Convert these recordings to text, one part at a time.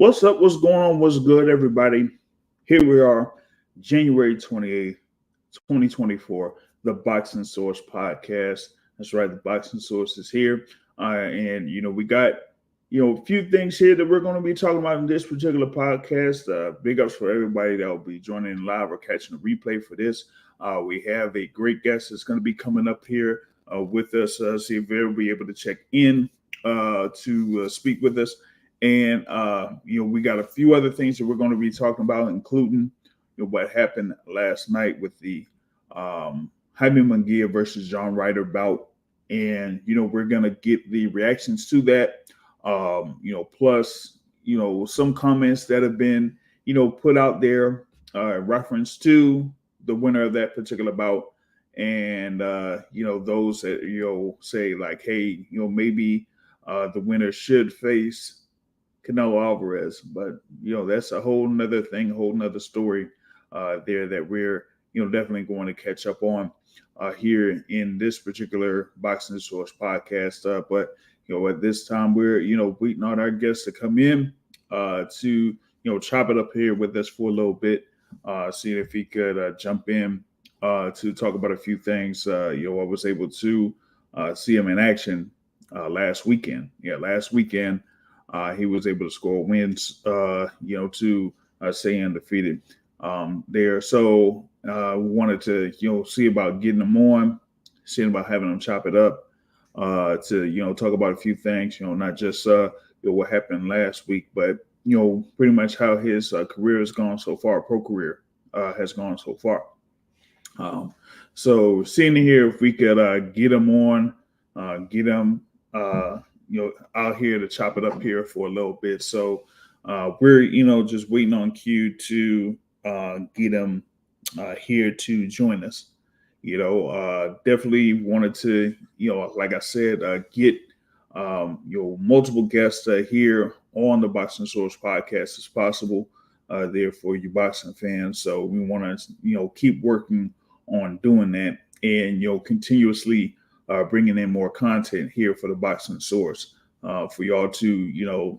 What's up? What's going on? What's good, everybody? Here we are, January 28th, 2024, the Boxing Source podcast. That's right, the Boxing Source is here. And we got, a few things here that we're going to be talking about in this particular podcast. Big ups for everybody that will be joining live or catching a replay for this. We have a great guest that's going to be coming up here with us. See if they'll be able to check in to speak with us. And we got a few other things that we're going to be talking about, including what happened last night with the Jaime Munguia versus John Ryder bout, and we're going to get the reactions to that. Plus some comments that have been put out there reference to the winner of that particular bout, and those that say like, hey, maybe the winner should face Canelo Alvarez, but that's a whole nother thing, a whole nother story there that we're definitely going to catch up on here in this particular Boxing Source podcast. But at this time we're waiting on our guests to come in to chop it up here with us for a little bit, seeing if he could jump in to talk about a few things. I was able to see him in action last weekend. Last weekend. He was able to score wins, to stay undefeated there. So we wanted to, see about getting him on, seeing about having him chop it up, to, talk about a few things, not just what happened last week, but, pretty much how his career has gone so far, pro career has gone so far. So seeing here if we could get him on, get him out here to chop it up here for a little bit. So we're, just waiting on Q to get him here to join us. Definitely wanted to, like I said, get multiple guests here on the Boxing Source podcast as possible there for you boxing fans. So we want to, keep working on doing that and, continuously bringing in more content here for the Boxing Source for y'all to,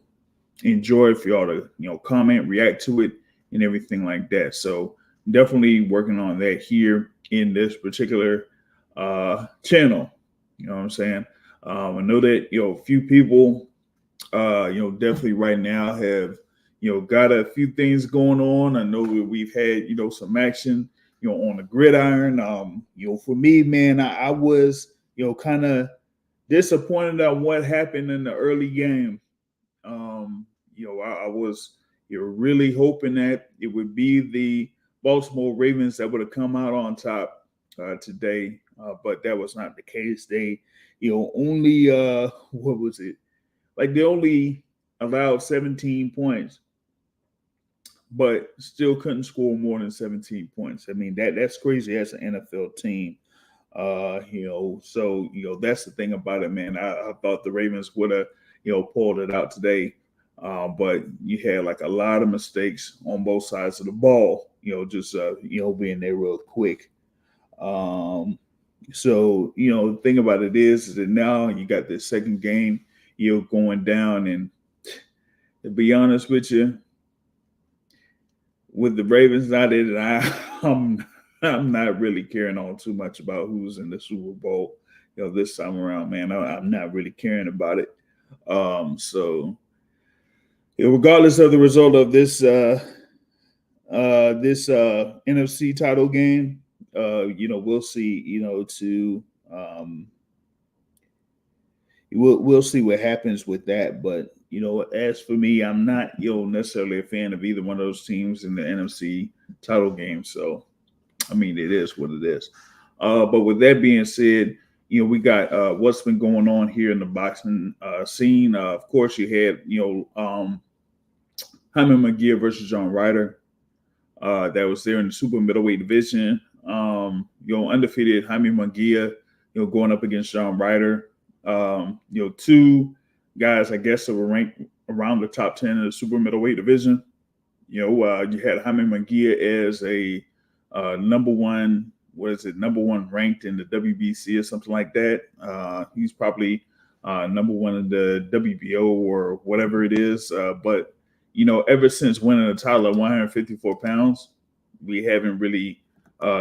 enjoy, for y'all to, comment, react to it, and everything like that. So definitely working on that here in this particular channel. You know what I'm saying? I know that, a few people, definitely right now have, got a few things going on. I know that we've had, some action, on the gridiron. For me, man, I was, kind of disappointed at what happened in the early game. I was really hoping that it would be the Baltimore Ravens that would have come out on top today, but that was not the case. They, only what was it? Like they only allowed 17 points, but still couldn't score more than 17 points. I mean, that's crazy as an NFL team. So that's the thing about it, man. I thought the Ravens would have, pulled it out today. But you had like a lot of mistakes on both sides of the ball, just being there real quick. So the thing about it is that now you got this second game, going down, and to be honest with you, with the Ravens not in it, I'm not really caring on too much about who's in the Super Bowl, this time around, man. I'm not really caring about it. So regardless of the result of this NFC title game, we'll see. We'll see what happens with that. But as for me, I'm not necessarily a fan of either one of those teams in the NFC title game. So I mean, it is what it is. But with that being said, we got what's been going on here in the boxing scene. Of course, you had Jaime Munguia versus John Ryder. That was there in the super middleweight division. Undefeated Jaime Munguia, going up against John Ryder. Two guys, I guess, that were ranked around the top 10 in the super middleweight division. You had Jaime Munguia as a number one ranked in the WBC or something like that. He's probably number one in the WBO or whatever it is. But ever since winning the title at 154 pounds, we haven't really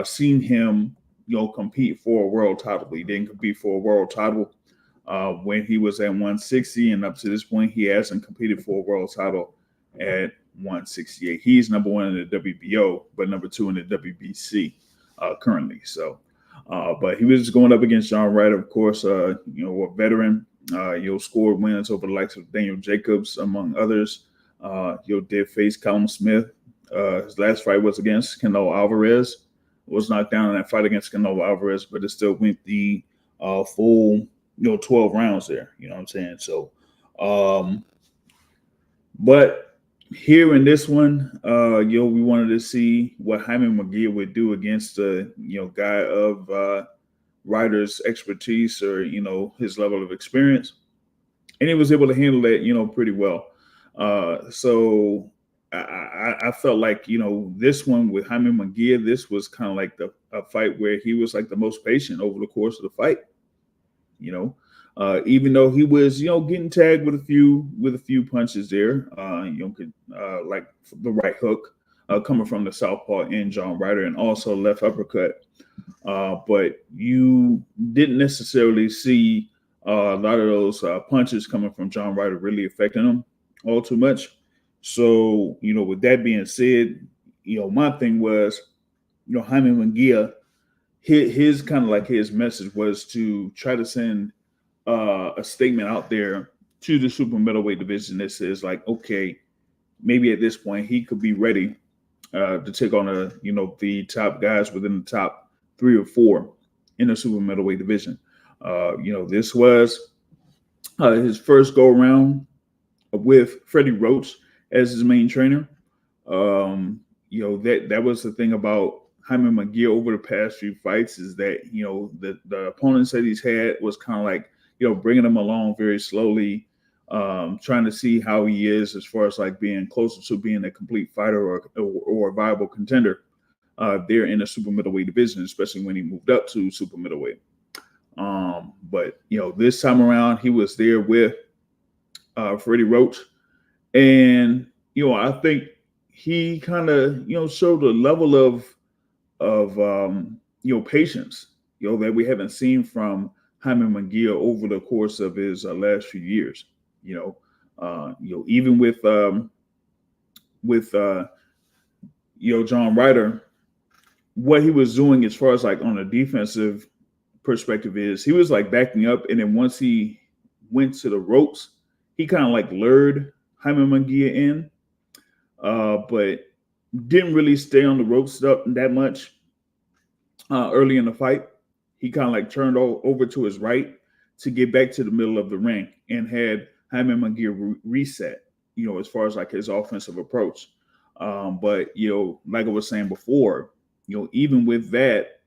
seen him, compete for a world title. He didn't compete for a world title when he was at 160, and up to this point, he hasn't competed for a world title at 168. He's number one in the WBO, but number two in the WBC currently. So, but he was going up against John Ryder, of course, a veteran. Scored wins over the likes of Daniel Jacobs, among others. Did face Callum Smith. His last fight was against Canelo Alvarez. Was knocked down in that fight against Canelo Alvarez, but it still went the full 12 rounds there. You know what I'm saying? So, but here in this one, we wanted to see what Jaime Munguia would do against a guy of Ryder's expertise or his level of experience, and he was able to handle that pretty well. So I felt like this one with Jaime Munguia, this was kind of like a fight where he was like the most patient over the course of the fight. Even though he was getting tagged with a few punches there, like the right hook coming from the southpaw in John Ryder, and also left uppercut. But you didn't necessarily see a lot of those punches coming from John Ryder really affecting him all too much. So, with that being said, my thing was, Jaime Munguia, his kind of like his message was to try to send a statement out there to the super middleweight division that says like, okay, maybe at this point he could be ready to take on the top guys within the top 3 or 4 in the super middleweight division. This was his first go around with Freddie Roach as his main trainer. That was the thing about Jaime Munguia over the past few fights is that the opponents that he's had was kind of like bringing him along very slowly, trying to see how he is as far as like being closer to being a complete fighter or a viable contender there in the super middleweight division, especially when he moved up to super middleweight. But this time around he was there with Freddie Roach, and I think he kind of showed a level of patience that we haven't seen from Jaime Munguia over the course of his last few years. Even with John Ryder, what he was doing as far as like on a defensive perspective is he was like backing up, and then once he went to the ropes, he kind of like lured Jaime Munguia in, but didn't really stay on the ropes that much early in the fight. He kind of like turned over to his right to get back to the middle of the ring and had Jaime Munguia reset, as far as like his offensive approach. But, like I was saying before, even with that,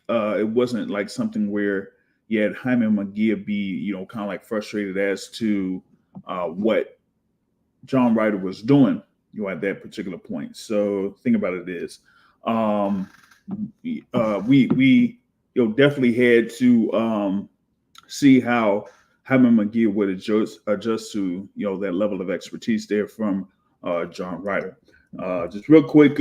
it wasn't like something where you had Jaime Munguia be, kind of like frustrated as to what John Ryder was doing, at that particular point. So the thing about it is, we definitely had to see how Jaime Munguia would adjust to that level of expertise there from John Ryder. Just real quick,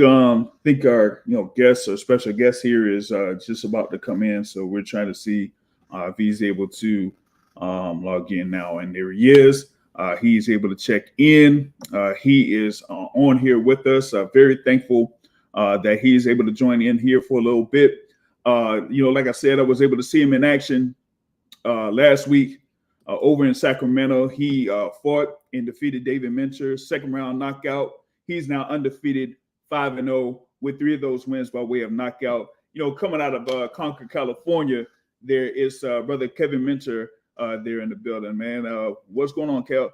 think our guest or special guest here is just about to come in, so we're trying to see if he's able to log in now, and there he is. He's able to check in. He is on here with us. Very thankful that he's able to join in here for a little bit. Like I said, I was able to see him in action last week over in Sacramento. He fought and defeated David Mincher, second round knockout. He's now undefeated, 5-0 with 3 of those wins by way of knockout. Coming out of Concord, California, there is brother Kevin Mincher there in the building, man. What's going on, Kel?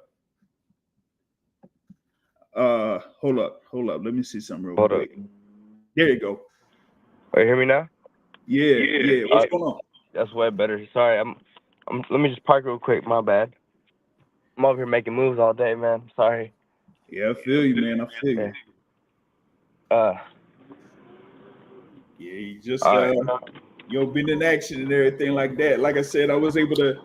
Hold up. Let me see something real quick. There you go. Oh, you hear me now? Yeah. What's going on? That's way better. Sorry, I'm. Let me just park real quick. My bad. I'm over here making moves all day, man. Sorry. Yeah, I feel you, man. I feel you. Yeah, You just right. been in action and everything like that. Like I said, I was able to,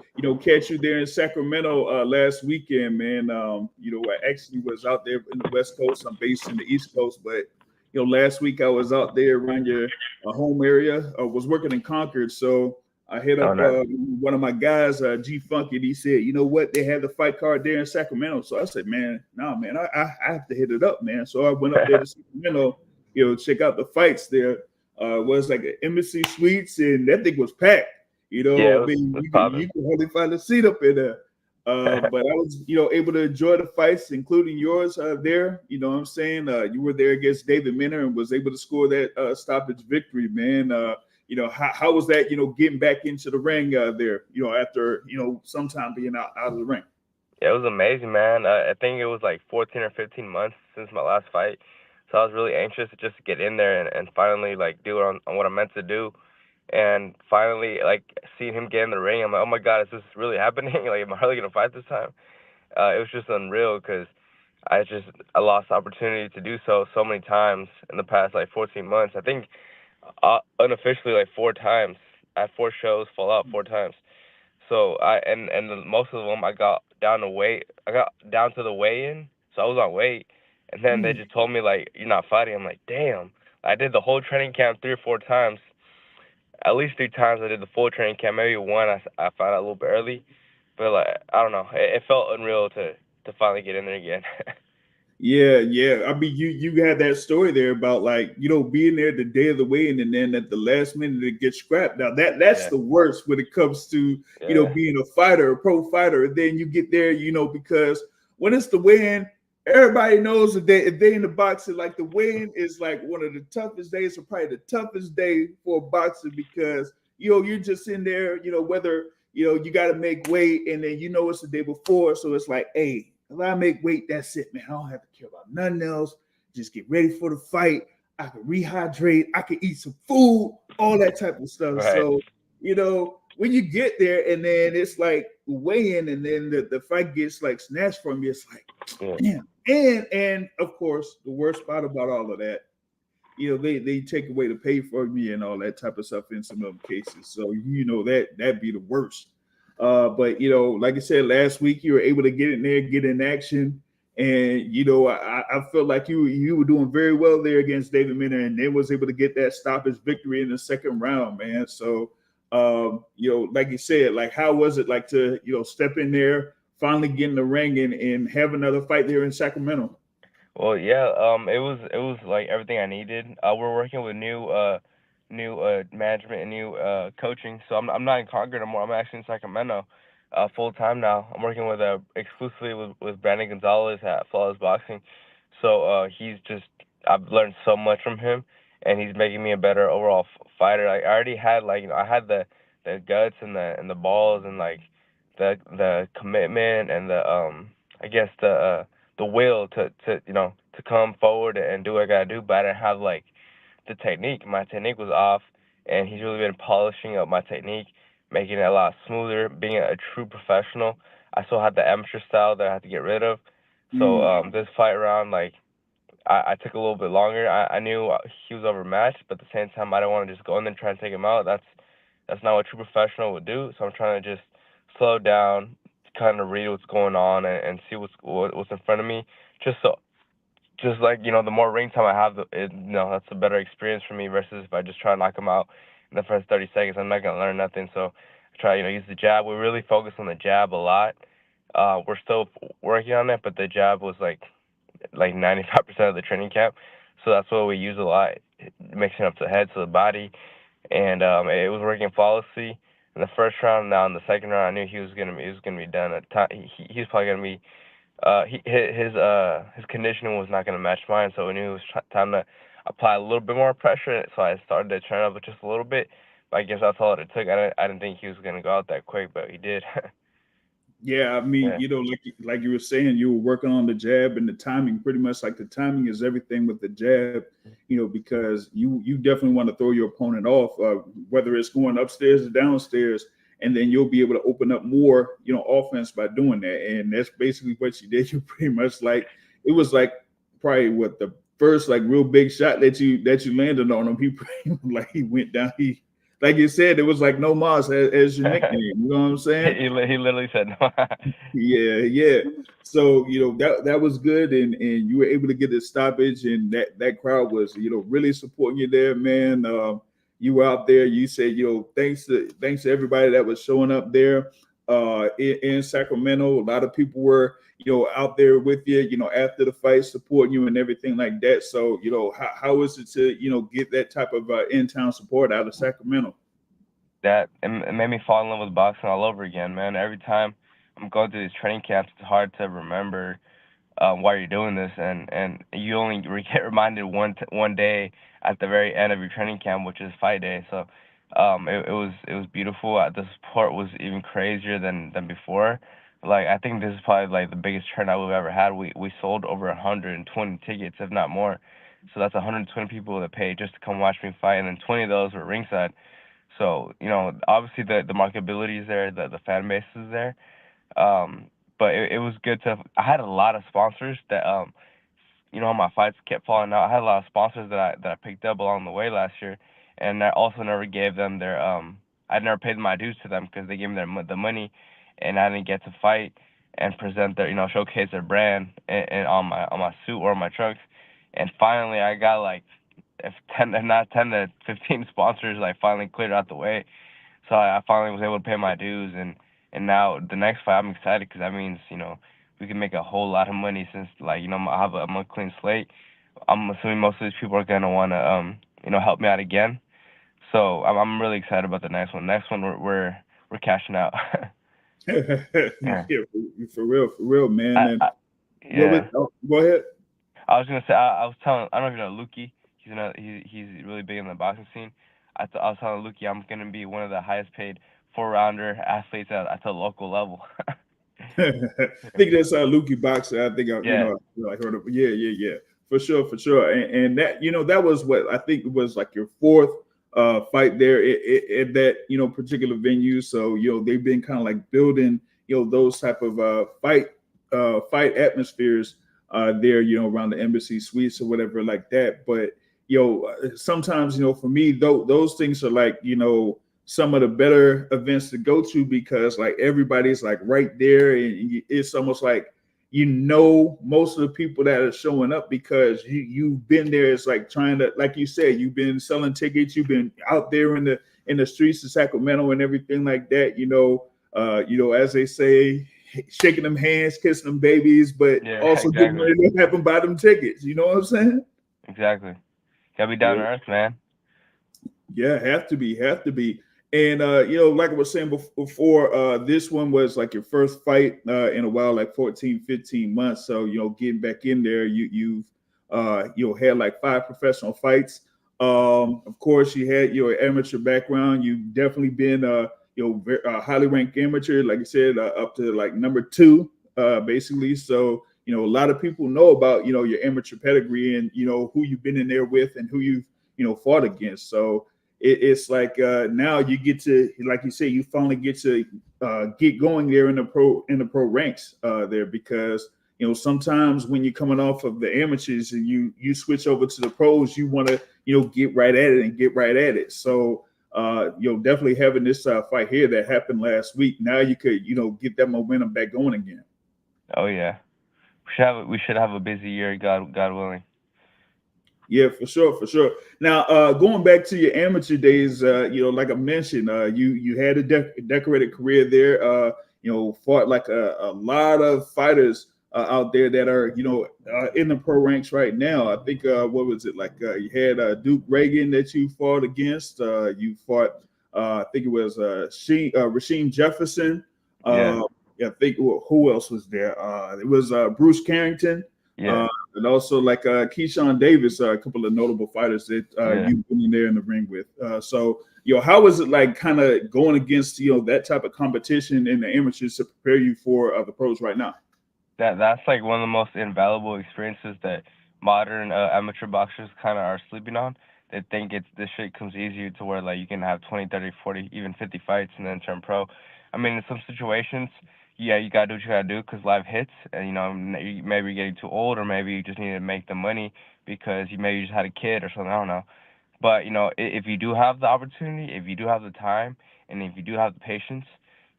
catch you there in Sacramento last weekend, man. I actually was out there in the West Coast. I'm based in the East Coast, but last week I was out there around your home area. I was working in Concord, so I hit Oh, up nice. one of my guys, G Funky. And he said, you know what, they had the fight card there in Sacramento. So I said, man, nah, man, I have to hit it up, man. So I went up there to Sacramento, check out the fights there. Was like an Embassy Suites, and that thing was packed. Yeah, I mean, it was you popping. could hardly find a seat up in there. But I was, able to enjoy the fights, including yours there. You know what I'm saying? You were there against David Minner and was able to score that stoppage victory, man. How was that, getting back into the ring there, after, sometime being out of the ring? Yeah, it was amazing, man. I think it was like 14 or 15 months since my last fight, so I was really anxious to just get in there and finally like do it on what I'm meant to do. And finally, like seeing him get in the ring, I'm like, oh my god, is this really happening? Like, am I really gonna fight this time? It was just unreal because I lost the opportunity to do so many times in the past like 14 months. I think unofficially like 4 times. I had 4 shows fall out 4 times. So most of them I got down to weight. I got down to the weigh-in, so I was on weight, and then they Mm. just told me like you're not fighting. I'm like, damn. I did the whole training camp 3 or 4 times. At least 3 times I did the full training camp. Maybe one I found out a little bit early, but like I don't know. It felt unreal to finally get in there again. Yeah, yeah. I mean, you had that story there about like being there the day of the weigh-in and then at the last minute it gets scrapped. Now that's Yeah, the worst when it comes to yeah, being a fighter, a pro fighter. And then you get there, because when it's the weigh-in, everybody knows that if they in the boxing, like the weigh-in is like one of the toughest days, or probably the toughest day for a boxer because you're just in there, whether you got to make weight and then it's the day before, so it's like, hey. If I make weight, that's it, man. I don't have to care about nothing else. Just get ready for the fight. I can rehydrate. I can eat some food, all that type of stuff. right. So, when you get there and then it's like weigh in and then the fight gets like snatched from you, it's like, Yeah. damn. And of course, the worst part about all of that, they take away the pay for me and all that type of stuff in some of them cases. So that'd be the worst. But like I said, last week you were able to get in there, get in action, and I felt like you were doing very well there against David Minner, and then was able to get that stoppage victory in the second round, man. So like you said, like how was it like to step in there, finally get in the ring and have another fight there in Sacramento? Well, yeah, it was like everything I needed. We're working with new management and new coaching. So I'm not in Concord anymore. I'm actually in Sacramento, full time now. I'm working with exclusively with Brandon Gonzalez at Flawless Boxing. So he's just I've learned so much from him, and he's making me a better overall fighter. Like, I already had like I had the guts and the balls and like the commitment and the I guess the will to to come forward and do what I gotta do, but I didn't have like the technique. My technique was off, and he's really been polishing up my technique, making it a lot smoother. Being a true professional, I still had the amateur style that I had to get rid of. So Mm. this fight round, like I took a little bit longer. I knew he was overmatched, but at the same time, I don't want to just go in there and try and take him out. That's not what a true professional would do. So I'm trying to just slow down, kind of read what's going on, and see what's in front of me, just so just like the more ring time I have, that's a better experience for me versus if I just try to knock him out in the first 30 seconds. I'm not gonna learn nothing. So I try use the jab. We really focus on the jab a lot. We're still working on it, but the jab was like 95% of the training camp. So that's what we use a lot, mixing up the head to the body, and it was working flawlessly in the first round. Now in the second round, I knew he was gonna be done. He's probably gonna be his conditioning was not going to match mine, so we knew it was time to apply a little bit more pressure. So I started to turn up just a little bit. But I guess that's all it took. I didn't think he was going to go out that quick, but he did. Yeah, I mean, Yeah, like you were saying, you were working on the jab and the timing. Pretty much like the timing is everything with the jab, because you definitely want to throw your opponent off, whether it's going upstairs or downstairs, and then you'll be able to open up more, offense by doing that. And that's basically what you did. You pretty much like it was like probably what the first like real big shot that you landed on him. He like he went down. like you said, it was like No Mas as your nickname. You know what I'm saying? He literally said no. Yeah, yeah. So that was good, and you were able to get the stoppage, and that crowd was really supporting you there, man. You were out there. You said thanks to everybody that was showing up there in Sacramento. A lot of people were out there with you, after the fight, supporting you and everything like that. So how is it to get that type of in town support out of Sacramento? That it made me fall in love with boxing all over again, man. Every time I'm going through these training camps, it's hard to remember why you're doing this, and you only get reminded one day at the very end of your training camp, which is fight day. So it was beautiful. The support was even crazier than before. Like I think this is probably like the biggest turnout we've ever had. We sold over 120 tickets, if not more. So that's 120 people that paid just to come watch me fight, and then 20 of those were ringside. So obviously the marketability is there, the fan base is there. Um, but it was good to. I had a lot of sponsors that my fights kept falling out. I had a lot of sponsors that I picked up along the way last year, and I also never gave them their I never paid my dues to them because they gave me the money, and I didn't get to fight and present their showcase their brand and on my suit or on my trucks. And finally, I got like if 10, if not 10 to 15 sponsors like finally cleared out the way. So I finally was able to pay my dues, and now the next fight I'm excited because that means we can make a whole lot of money since like I'm a clean slate. I'm assuming most of these people are gonna want to help me out again. So I'm really excited about the next one. Next one we're cashing out. Yeah. Yeah, for real, man. And I what was? yeah. Oh, go ahead. I was gonna say I was telling I don't know if you know Luki. He's really big in the boxing scene. I was telling Luki I'm gonna be one of the highest paid 4 rounder athletes at the local level. I think that's Lukey Boxer. I think Yeah, I heard of. Yeah, yeah, yeah, for sure, for sure. And that that was what I think it was like your fourth fight there at that particular venue. So they've been kind of like building those type of fight atmospheres there around the embassy suites or whatever like that. But sometimes for me those things are like some of the better events to go to because like everybody's like right there and it's almost like most of the people that are showing up because you've been there. It's like trying to, like you said, you've been selling tickets, you've been out there in the streets of Sacramento and everything like that. As they say, shaking them hands, kissing them babies, but yeah, also getting exactly, ready to have them buy them tickets. You know what I'm saying? exactly. Gotta be down Yeah. to earth, man. Yeah, have to be. And like I was saying before, this one was like your first fight in a while, like 14, 15 months. So, getting back in there, you've had like 5 professional fights. Of course, you had your amateur background. You've definitely been highly ranked amateur, like I said, up to like number 2, basically. So, a lot of people know about, your amateur pedigree and, who you've been in there with and who you've, fought against. So, it's like now you get to, like you say, you finally get to get going there in the pro ranks there because sometimes when you're coming off of the amateurs and you switch over to the pros, you want to get right at it and get right at it. So definitely having this fight here that happened last week, now you could get that momentum back going again. Oh yeah, we should have a busy year, God willing. Yeah, for sure, for sure. Now, going back to your amateur days, like I mentioned, you had a decorated career there. Fought like a lot of fighters out there that are in the pro ranks right now. I think what was it like? You had Duke Reagan that you fought against. You fought, I think it was Rasheem Jefferson. Yeah, Yeah, I think who else was there? It was Bruce Carrington. yeah, And also like Keyshawn Davis, a couple of notable fighters that yeah. you've been in there in the ring with. So, how is it like kind of going against, that type of competition in the amateurs to prepare you for the pros right now? That's like one of the most invaluable experiences that modern amateur boxers kind of are sleeping on. They think it's this shit comes easier to where like you can have 20, 30, 40, even 50 fights and then turn pro. I mean, in some situations, yeah, you gotta do what you gotta do because life hits, and maybe you're getting too old, or maybe you just need to make the money because you maybe just had a kid or something. I don't know. But if you do have the opportunity, if you do have the time, and if you do have the patience,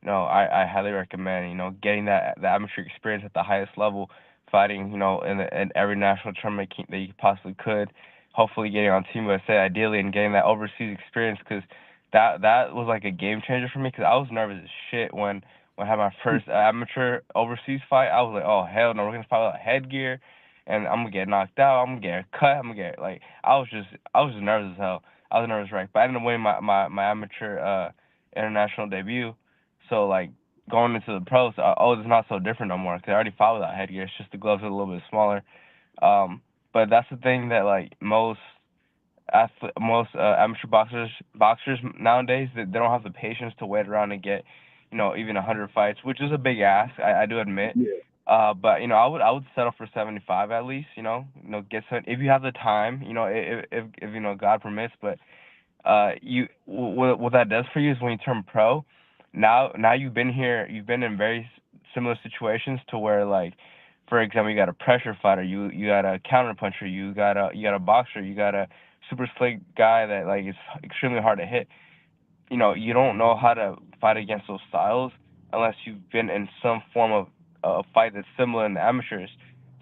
I highly recommend getting that the amateur experience at the highest level, fighting in every national tournament that you possibly could. Hopefully, getting on Team USA ideally, and getting that overseas experience, because that was like a game changer for me. Because I was nervous as shit when I had my first amateur overseas fight. I was like, oh hell no, we're gonna fight without headgear, and I'm gonna get knocked out. I'm gonna get a cut. I'm gonna get like I was just nervous as hell. I was a nervous wreck, but I ended up winning my amateur international debut. So like going into the pros, it's not so different no more because I already fought without headgear. It's just the gloves are a little bit smaller. Um, but that's the thing that like most amateur boxers nowadays, they don't have the patience to wait around and get even 100 fights, which is a big ask. I do admit. Yeah. But I would settle for 75 at least. Get some if you have the time. If God permits. But what that does for you is when you turn pro, now you've been in very similar situations to where, like, for example, you got a pressure fighter, you got a counter puncher, you got a boxer, you got a super slick guy that like is extremely hard to hit. You don't know how to fight against those styles unless you've been in some form of a fight that's similar in the amateurs.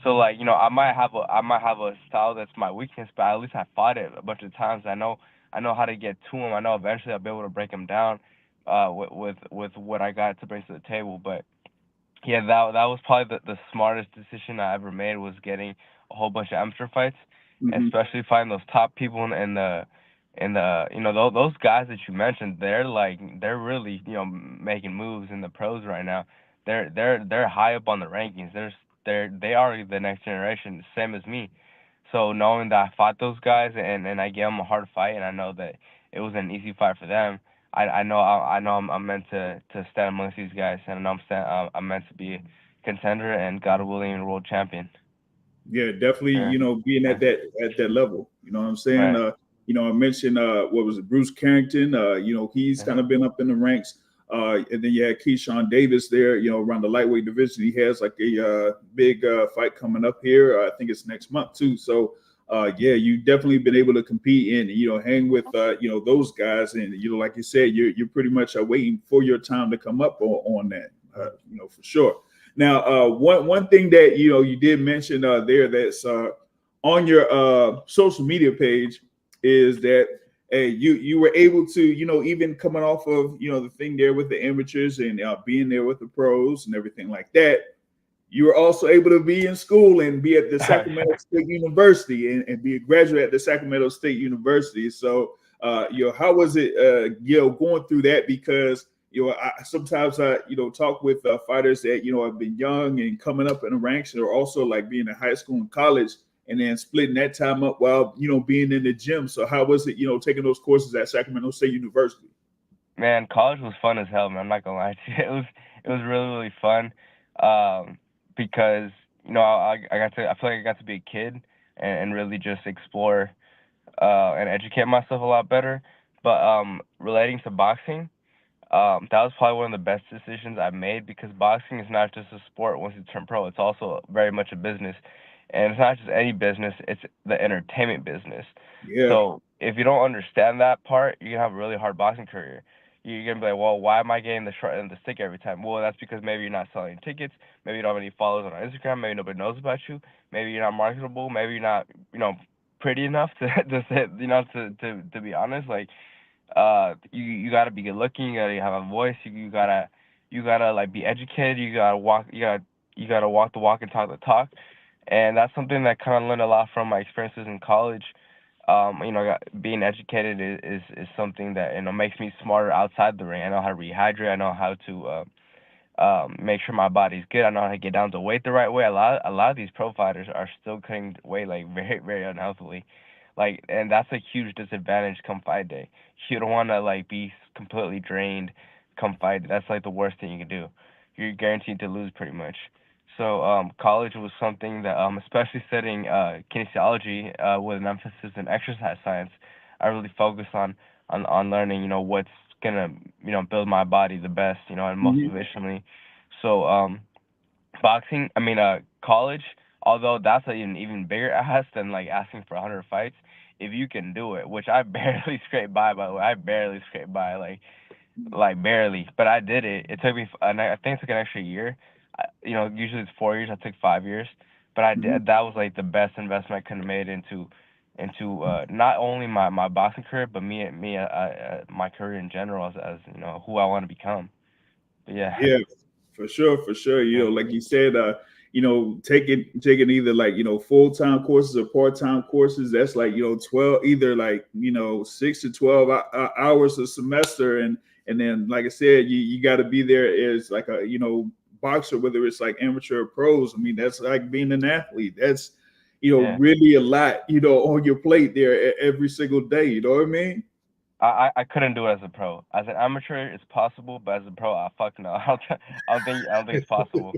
So like, I might have a style that's my weakness, but at least I fought it a bunch of times. I know how to get to him. I know eventually I'll be able to break him down with what I got to bring to the table. But yeah, that was probably the smartest decision I ever made, was getting a whole bunch of amateur fights, Hmm. especially fighting those top people in the those guys that you mentioned. They're really making moves in the pros right now. They're high up on the rankings. They are the next generation, same as me. So knowing that I fought those guys, and I gave them a hard fight, and I know that it was an easy fight for them. I know I'm meant to stand amongst these guys, and I know I'm meant to be a contender, and God willing, a world champion. Yeah, definitely. Sure. Being Yeah. at that level. You know what I'm saying? Right. I mentioned what was it, Bruce Carrington. He's kind Uh-huh. of been up in the ranks. And then you had Keyshawn Davis there. Around the lightweight division, he has like a big fight coming up here. I think it's next month too. So yeah, you definitely been able to compete and hang with those guys, and like you said, you're pretty much waiting for your time to come up on that. For sure. Now, one thing that you did mention there that's on your social media page is that you were able to even coming off of the thing there with the amateurs and being there with the pros and everything like that. You were also able to be in school and be at the Sacramento State University and be a graduate at the Sacramento State University. So, how was it, going through that? Because I sometimes talk with fighters that have been young and coming up in the ranks, and are also like being in high school and college, and then splitting that time up while being in the gym. So, how was it, taking those courses at Sacramento State University? Man, college was fun as hell, man. I'm not gonna lie to you. It was really really fun, because I feel like I got to be a kid, and really just explore and educate myself a lot better. But relating to boxing, that was probably one of the best decisions I made, because boxing is not just a sport once you turn pro. It's also very much a business, and it's not just any business. It's the entertainment business. Yeah. So if you don't understand that part, you're gonna have a really hard boxing career. You're gonna be like, well, why am I getting the short end of the stick every time? Well, that's because maybe you're not selling tickets. Maybe you don't have any followers on Instagram. Maybe nobody knows about you. Maybe you're not marketable. Maybe you're not, pretty enough to to say, to be honest. Like, you gotta be good looking, you gotta have a voice, you gotta like be educated, you gotta walk the walk and talk the talk. And that's something that kind of learned a lot from my experiences in college. Being educated is something that makes me smarter outside the ring. I know how to rehydrate. I know how to make sure my body's good. I know how to get down to weight the right way. A lot of these pro fighters are still cutting weight like very very unhealthily, like, and that's a huge disadvantage come fight day. You don't want to like be completely drained come fight day. That's like the worst thing you can do. You're guaranteed to lose pretty much. So college was something that, especially studying kinesiology with an emphasis in exercise science, I really focused on learning, what's gonna, build my body the best, and most Hmm. efficiently. So boxing, college, although that's an even bigger ask than like asking for 100 fights, if you can do it, which I barely scraped by the way, I barely scraped by, like barely, but I did it. It took me, I think it took an extra year. Usually it's 4 years. I took 5 years, but I Mhm. did. That was like the best investment I could have made into not only my boxing career, but my career in general as who I want to become. But yeah, Yeah, for sure, for sure. yeah, Like you said, taking either like full time courses or part time courses. That's like 12, either like 6 to 12 hours a semester, and then like I said, you got to be there as like a boxer, whether it's like amateur or pros. I mean, that's like being an athlete. That's yeah. really a lot on your plate there every single day. You know what I mean? I couldn't do it as a pro. As an amateur, it's possible, but as a pro, fuck no. I don't think it's possible.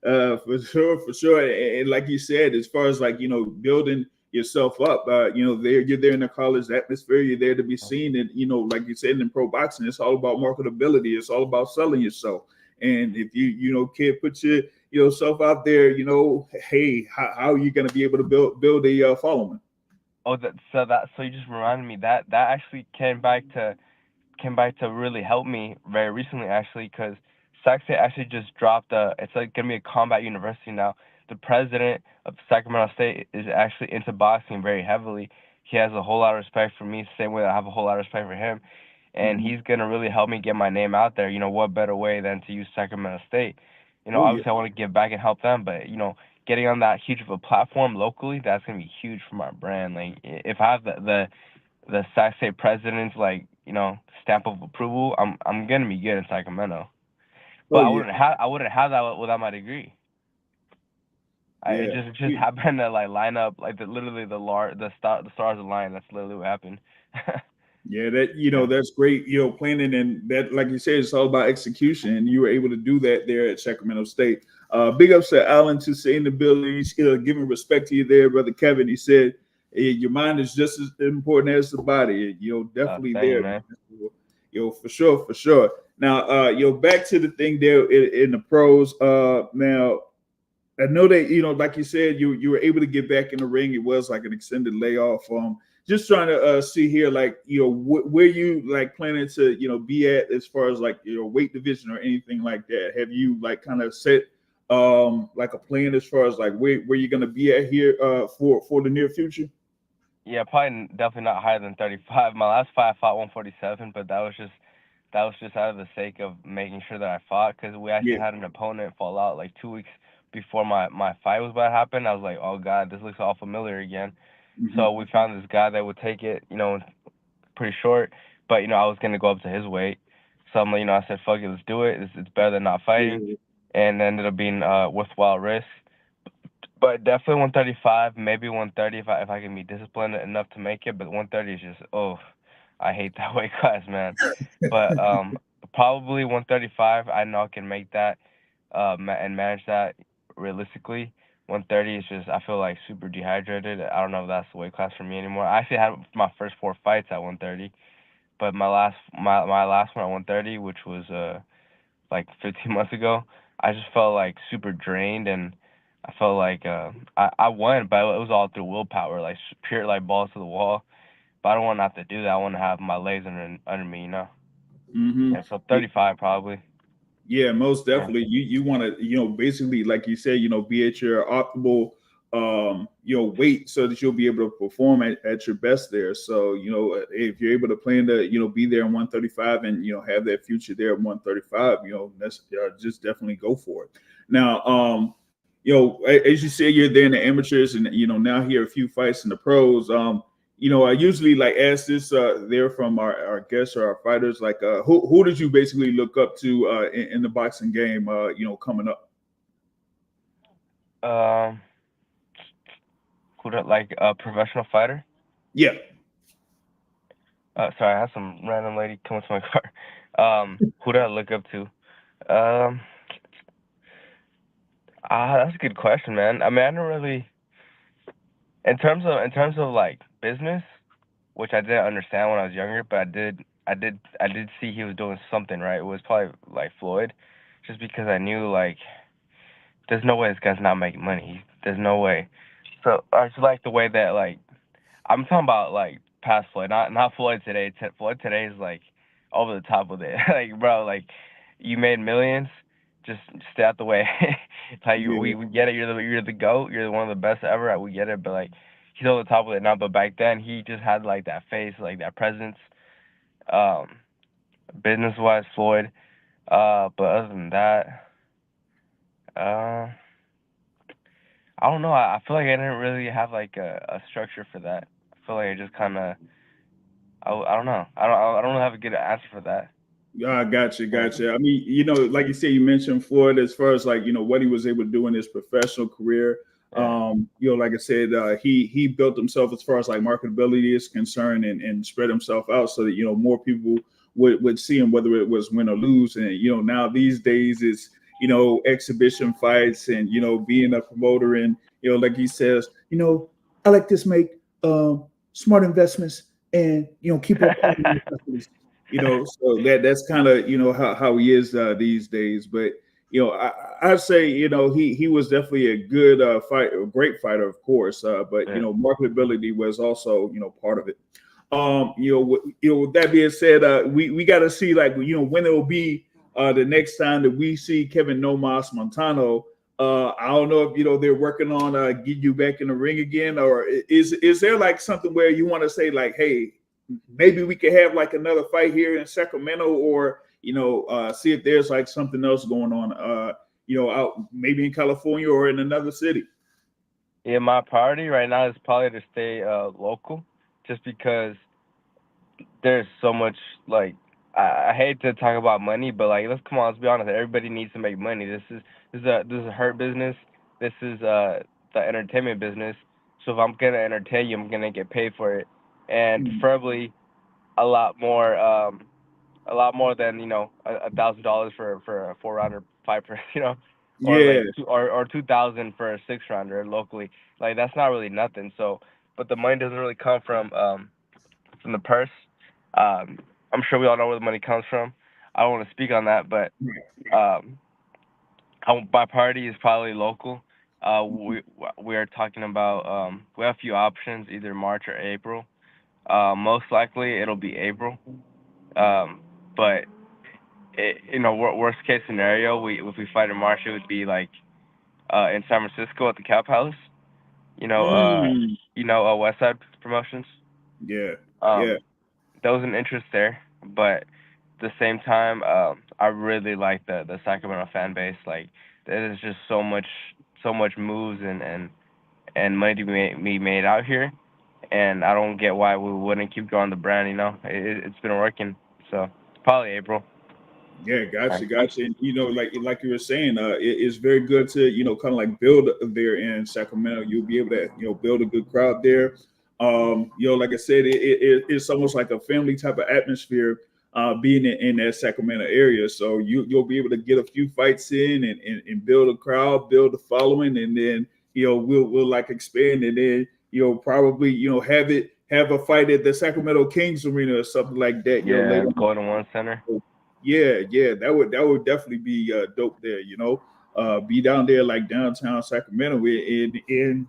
For sure, for sure. And like you said, as far as like building yourself up, there you're there in the college atmosphere. You're there to be seen, and like you said in pro boxing, it's all about marketability. It's all about selling yourself. And if you can't put yourself out there, hey, how are you going to be able to build a following? Oh, so you just reminded me that actually came back to really help me very recently actually because Sac State actually just dropped it's like gonna be a combat university now. The president of Sacramento State is actually into boxing very heavily. He has a whole lot of respect for me, same way I have a whole lot of respect for him. And Mhm. he's gonna really help me get my name out there. What better way than to use Sacramento State? Oh yeah, Obviously I want to give back and help them, but getting on that huge of a platform locally, that's gonna be huge for my brand. Like if I have the Sac State president's stamp of approval, I'm gonna be good in Sacramento. But oh I yeah, wouldn't have that without my degree. It yeah. just happened to like line up like literally the stars aligned. That's literally what happened. Yeah, that Yeah. that's great. Planning, and that, like you said, it's all about execution. And you were able to do that there at Sacramento State. Big ups to Allen to sustainability, giving respect to you there, brother Kevin. He said your mind is just as important as the body. Definitely Thank you, there, man. man. For sure, for sure. Now, back to the thing there in the pros. Now I know that like you said, you were able to get back in the ring. It was like an extended layoff. Just trying to see here, like where you like planning to be at as far as like weight division or anything like that. Have you like kind of set like a plan as far as like where you're gonna be at here for the near future? Yeah, probably definitely not higher than 35. My last fight I fought 147, but that was just out of the sake of making sure that I fought because we actually Yeah. had an opponent fall out like 2 weeks before my fight was about to happen. I was like, oh god, this looks all familiar again. Hmm. So we found this guy that would take it, pretty short, but I was gonna go up to his weight. So I said, fuck it, let's do it. It's better than not fighting, Yeah. and it ended up being worthwhile risk. But definitely 135, maybe 130 if I can be disciplined enough to make it. But 130 is just I hate that weight class, man. But probably 135. I know I can make that and manage that realistically. 130 is just I feel like super dehydrated. I don't know if that's the weight class for me anymore. I actually had my first 4 fights at 130, but my last one at 130, which was like 15 months ago, I just felt like super drained and I felt like I won, but it was all through willpower, like pure like balls to the wall. But I don't want to have to do that. I want to have my legs under me. Hmm. Yeah, so 35 probably. Yeah, most Yeah. definitely. You want to, basically, like you said, be at your optimal, weight so that you'll be able to perform at your best there. So, if you're able to plan to, be there in 135 and, have that future there at 135, that's just definitely go for it. Now, as you say, you're there in the amateurs and, now here a few fights in the pros. I usually like ask this there from our guests or our fighters, like who did you basically look up to in the boxing game, coming up? Um, who do like a professional fighter? Yeah. Sorry, I had some random lady come into my car. Who do I look up to? Um, that's a good question, man. I mean, I don't really in terms of like business, which I didn't understand when I was younger, but I did see he was doing something right. It was probably like Floyd, just because I knew like there's no way this guy's not making money. There's no way. So I just like the way that like I'm talking about like past Floyd, not Floyd today. Floyd today is like over the top with it. Like bro, like you made millions, just stay out the way. Like Yeah, we get it. You're the goat. You're one of the best ever. We get it. But like he's over the top with it now. But back then he just had like that face, like that presence. Um, business wise, Floyd. But other than that, uh, I don't know. I feel like I didn't really have like a structure for that. I feel like I just kind of I don't know. I don't really have a good answer for that. I got you, Yeah. got you. I mean, like you said, you mentioned Floyd as far as like what he was able to do in his professional career. Yeah. Like I said, he built himself as far as like marketability is concerned, and spread himself out so that more people would see him, whether it was win or lose. And now these days it's exhibition fights, and being a promoter, and like he says, I like to make smart investments, and keep up quality investments. So that's kind of how he is these days. But I'd say he was definitely a good fight, a great fighter, of course. But Yeah. marketability was also part of it. With that being said, we got to see, like, when it will be the next time that we see Kevin Nomas Montano. I don't know if they're working on getting you back in the ring again, or is there like something where you want to say like, hey, maybe we could have like another fight here in Sacramento, or see if there's like something else going on, out maybe in California or in another city. Yeah, my priority right now is probably to stay local, just because there's so much like I hate to talk about money, but like let's come on, let's be honest. Everybody needs to make money. This is a hurt business. This is the entertainment business. So if I'm gonna entertain you, I'm gonna get paid for it, and Mm. preferably a lot more a lot more than $1,000 for a 4 rounder fighter, or Yeah, like or 2,000 for a 6 rounder locally. Like that's not really nothing. So, but the money doesn't really come from the purse. I'm sure we all know where the money comes from. I don't want to speak on that, but um, my party is probably local. We are talking about we have a few options, either March or April. Most likely it'll be April. Um, but worst case scenario, we if we fight in March, it would be like in San Francisco at the Cap House. You know, uh, mm. West Side Promotions. Yeah, yeah, Um, there was an interest there, but at the same time, I really like the Sacramento fan base. Like there's just so much moves and money to be made out here, and I don't get why we wouldn't keep growing the brand. It's been working, so probably April. yeah. Gotcha, Right. gotcha. And like you were saying, it's very good to kind of like build there in Sacramento. You'll be able to build a good crowd there. Like I said, it's almost like a family type of atmosphere. Being in that Sacramento area, so you'll be able to get a few fights in, and build a crowd, build a following, and then we'll like expand, and then probably have a fight at the Sacramento Kings Arena or something like that. Yeah, Later. Golden One Center. Yeah, yeah, that would definitely be dope there. Be down there like downtown Sacramento, and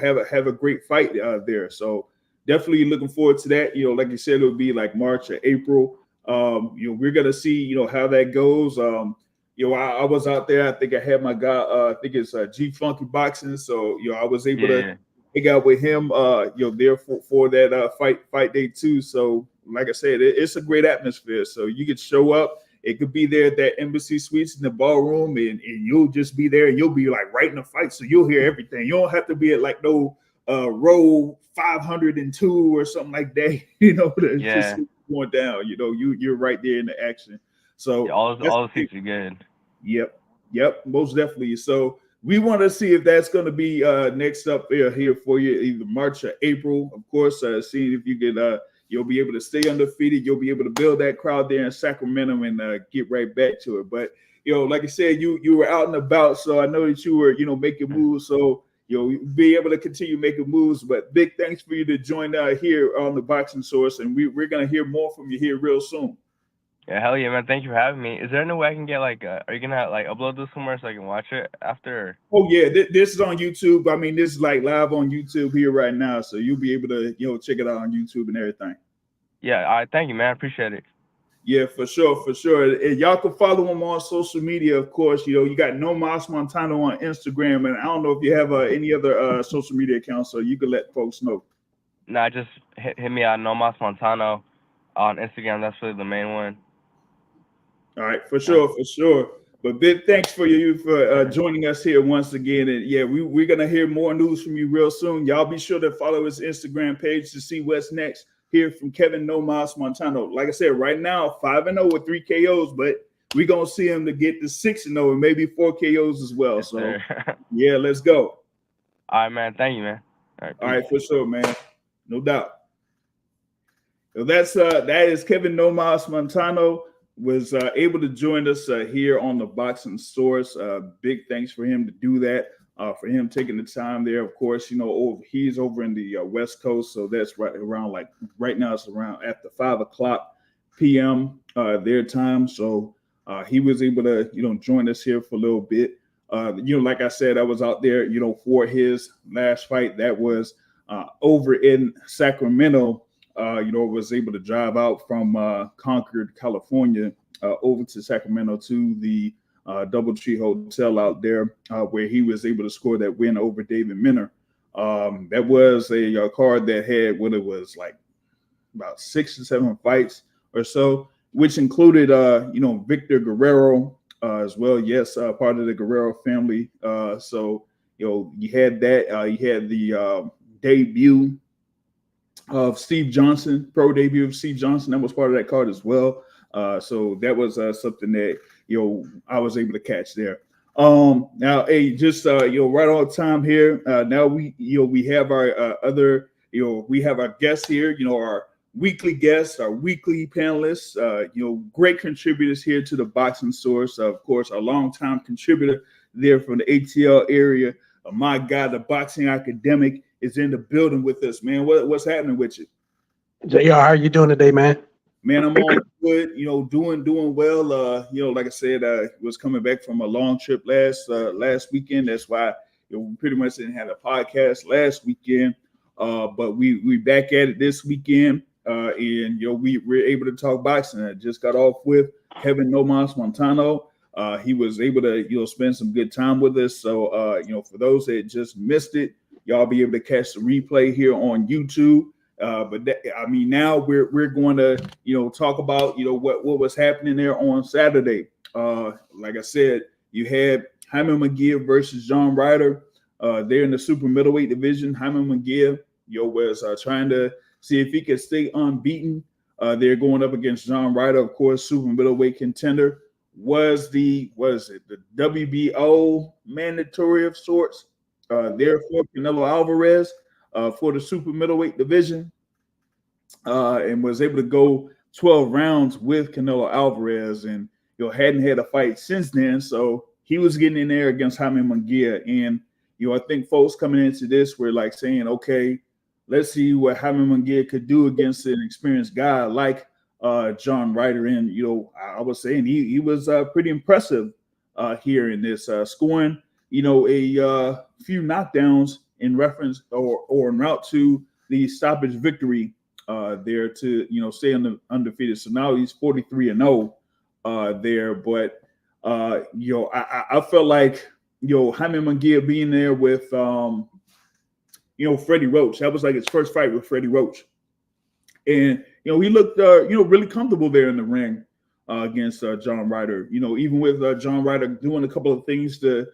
have a great fight there. So definitely looking forward to that. Like you said, it'll be like March or April. We're gonna see how that goes. I was out there. I think I had my guy. I think it's G Funky Boxing. So I was able to Yeah, hang out with him. There for that fight day too. So like I said, it's a great atmosphere. So you could show up. It could be there at that Embassy Suites in the ballroom, and you'll just be there. And you'll be like right in the fight, so you'll hear everything. You don't have to be at like no row 502 or something like that. To yeah, see going down. You're right there in the action. yeah. So that's All the seats are good. Yep, yep, most definitely. So we want to see if that's going to be next up here for you, either March or April. Of course, seeing if you can, you'll be able to stay undefeated. You'll be able to build that crowd there in Sacramento, and get right back to it. But like I said, you were out and about, so I know that you were making moves. So be able to continue making moves. But big thanks for you to join here on the Boxing Source, and we're going to hear more from you here real soon. Yeah, hell yeah, man. Thank you for having me. Is there any way I can get like, are you gonna like upload this somewhere so I can watch it after? Oh yeah, this is on YouTube. I mean, this is like live on YouTube here right now, so you'll be able to check it out on YouTube and everything. Yeah, all right. Thank you, man. I appreciate it. Yeah, for sure, for sure. And y'all can follow him on social media, of course. You got No Mas Montano on Instagram, and I don't know if you have any other social media accounts, so you can let folks know. Nah, just hit me at Nomas Montano on Instagram. That's really the main one. All right, for Uh, sure, for sure. But big thanks for you for joining us here once again. And yeah, we're gonna hear more news from you real soon. Y'all be sure to follow his Instagram page to see what's next. Hear from Kevin No Mas Montano. Like I said, right now 5-0 with 3 KOs, but we're gonna see him to get to 6-0 and maybe 4 KOs as well. yes, So sir. yeah, let's go. All right, man. Thank you, man. All right, All peace. right, for sure, man. No doubt. So that is Kevin No Mas Montano was able to join us here on the Boxing Source. Big thanks for him to do that. For him taking the time there. Of course, he's over in the West Coast, so that's right around like right now it's around after 5 o'clock p.m. Their time. So he was able to join us here for a little bit. Like I said, I was out there for his last fight. That was over in Sacramento. Was able to drive out from Concord, California, over to Sacramento to the Doubletree Hotel out there, where he was able to score that win over David Minner. That was a card that had what it was like about 6 to 7 fights or so, which included Victor Guerrero as well. Yes, part of the Guerrero family. So you had that. You had the debut of Steve Johnson, pro debut of Steve Johnson. That was part of that card as well. So that was something that I was able to catch there. Now, hey, just right on time here. Now we have our we have our guests here. Our weekly guests, our weekly panelists. Great contributors here to the Boxing Source. Of course, our longtime contributor there from the ATL area. My God, the boxing academic is in the building with us, man. What's happening with you? JR, how you doing today, man? Man, I'm all good, doing well. Like I said, was coming back from a long trip last weekend. That's why we pretty much didn't have a podcast last weekend. But we back at it this weekend. And we're able to talk boxing. I just got off with Kevin No Mas Montano. He was able to spend some good time with us. So for those that just missed it, y'all be able to catch the replay here on YouTube. Now we're going to talk about what was happening there on Saturday. Like I said, you had Jaime Munguia versus John Ryder. There in the super middleweight division. Jaime Munguia was trying to see if he could stay unbeaten. They're going up against John Ryder, of course, super middleweight contender. Was the WBO mandatory of sorts? There for Canelo Alvarez for the super middleweight division, and was able to go 12 rounds with Canelo Alvarez, and hadn't had a fight since then. So he was getting in there against Jaime Munguia, and I think folks coming into this were like saying, okay, let's see what Jaime Munguia could do against an experienced guy like John Ryder. And I was saying he was pretty impressive here in this, scoring a few knockdowns in reference or en route to the stoppage victory there to stay undefeated. So now he's 43-0 there. But I felt like Jaime Munguia being there with Freddie Roach. That was like his first fight with Freddie Roach, and he looked really comfortable there in the ring against John Ryder. Even with John Ryder doing a couple of things to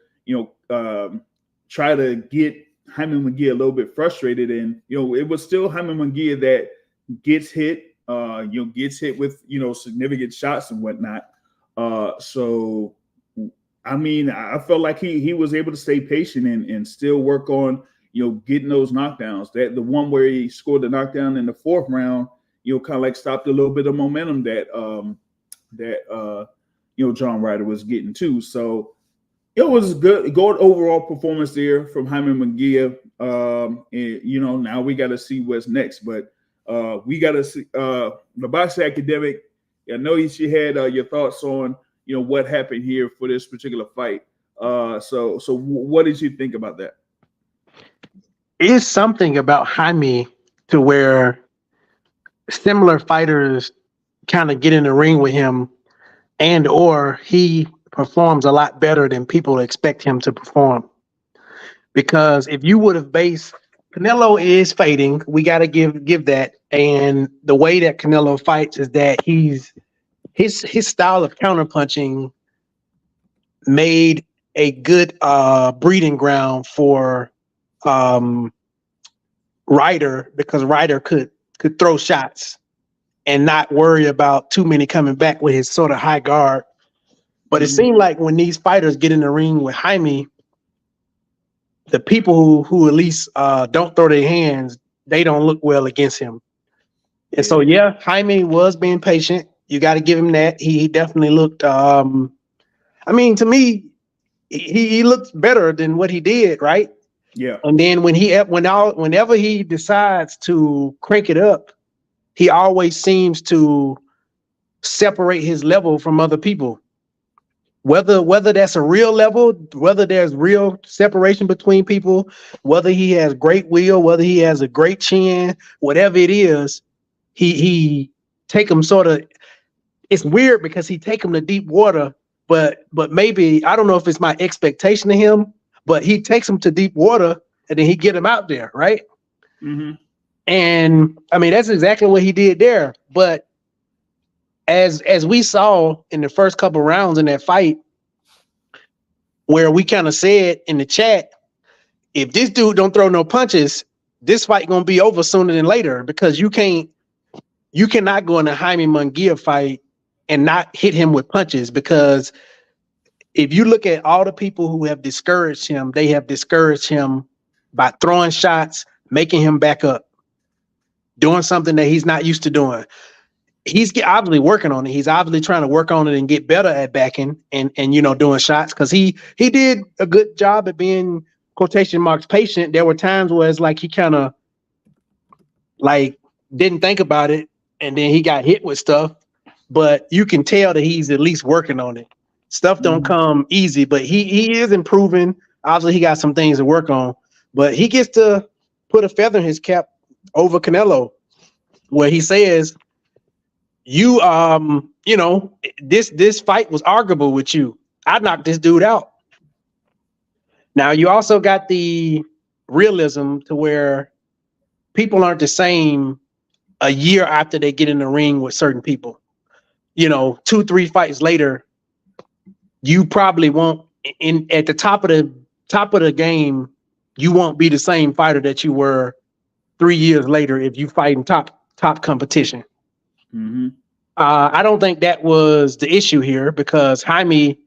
try to get Jaime Munguia a little bit frustrated, and it was still Jaime Munguia that gets hit with significant shots and whatnot. So I felt like he was able to stay patient and still work on getting those knockdowns. That the one where he scored the knockdown in the fourth round, kind of like stopped a little bit of momentum that John Ryder was getting too. So it was good overall performance there from Jaime Munguia. And now we got to see what's next. But we got to see the boxing academic I know she had your thoughts on what happened here for this particular fight. So what did you think about that? Is something about Jaime to where similar fighters kind of get in the ring with him, and or he performs a lot better than people expect him to perform. Because if you would have based Canelo is fading, we got to give that. And the way that Canelo fights is that his style of counterpunching made a good breeding ground for Ryder, because Ryder could throw shots and not worry about too many coming back with his sort of high guard. But it seemed like when these fighters get in the ring with Jaime, the people who at least don't throw their hands, they don't look well against him. And so, yeah, Jaime was being patient. You got to give him that. He definitely looked. I mean, to me, he looked better than what he did, right? Yeah. And then whenever he decides to crank it up, he always seems to separate his level from other people. Whether that's a real level, whether there's real separation between people, whether he has great will, whether he has a great chin, whatever it is, he take him sort of. It's weird because he take him to deep water, but maybe I don't know if it's my expectation of him, but he takes him to deep water and then he get him out there, right? Mm-hmm. And I mean that's exactly what he did there. But as we saw in the first couple rounds in that fight, where we kind of said in the chat, if this dude don't throw no punches, this fight gonna be over sooner than later, because you cannot go in a Jaime Munguia fight and not hit him with punches, because if you look at all the people who have discouraged him, they have discouraged him by throwing shots, making him back up, doing something that he's not used to doing. He's obviously working on it. He's obviously trying to work on it and get better at backing and doing shots, because he did a good job at being, quotation marks, patient. There were times where it's like he kind of like didn't think about it and then he got hit with stuff, but you can tell that he's at least working on it. Stuff don't come easy, but he is improving. Obviously, he got some things to work on, but he gets to put a feather in his cap over Canelo, where he says, "You, this fight was arguable with you. I knocked this dude out." Now, you also got the realism to where people aren't the same a year after they get in the ring with certain people. 2-3 fights later, you probably won't at the top of the game, you won't be the same fighter that you were 3 years later if you fight in top competition. Mm-hmm. I don't think that was the issue here, because Jaime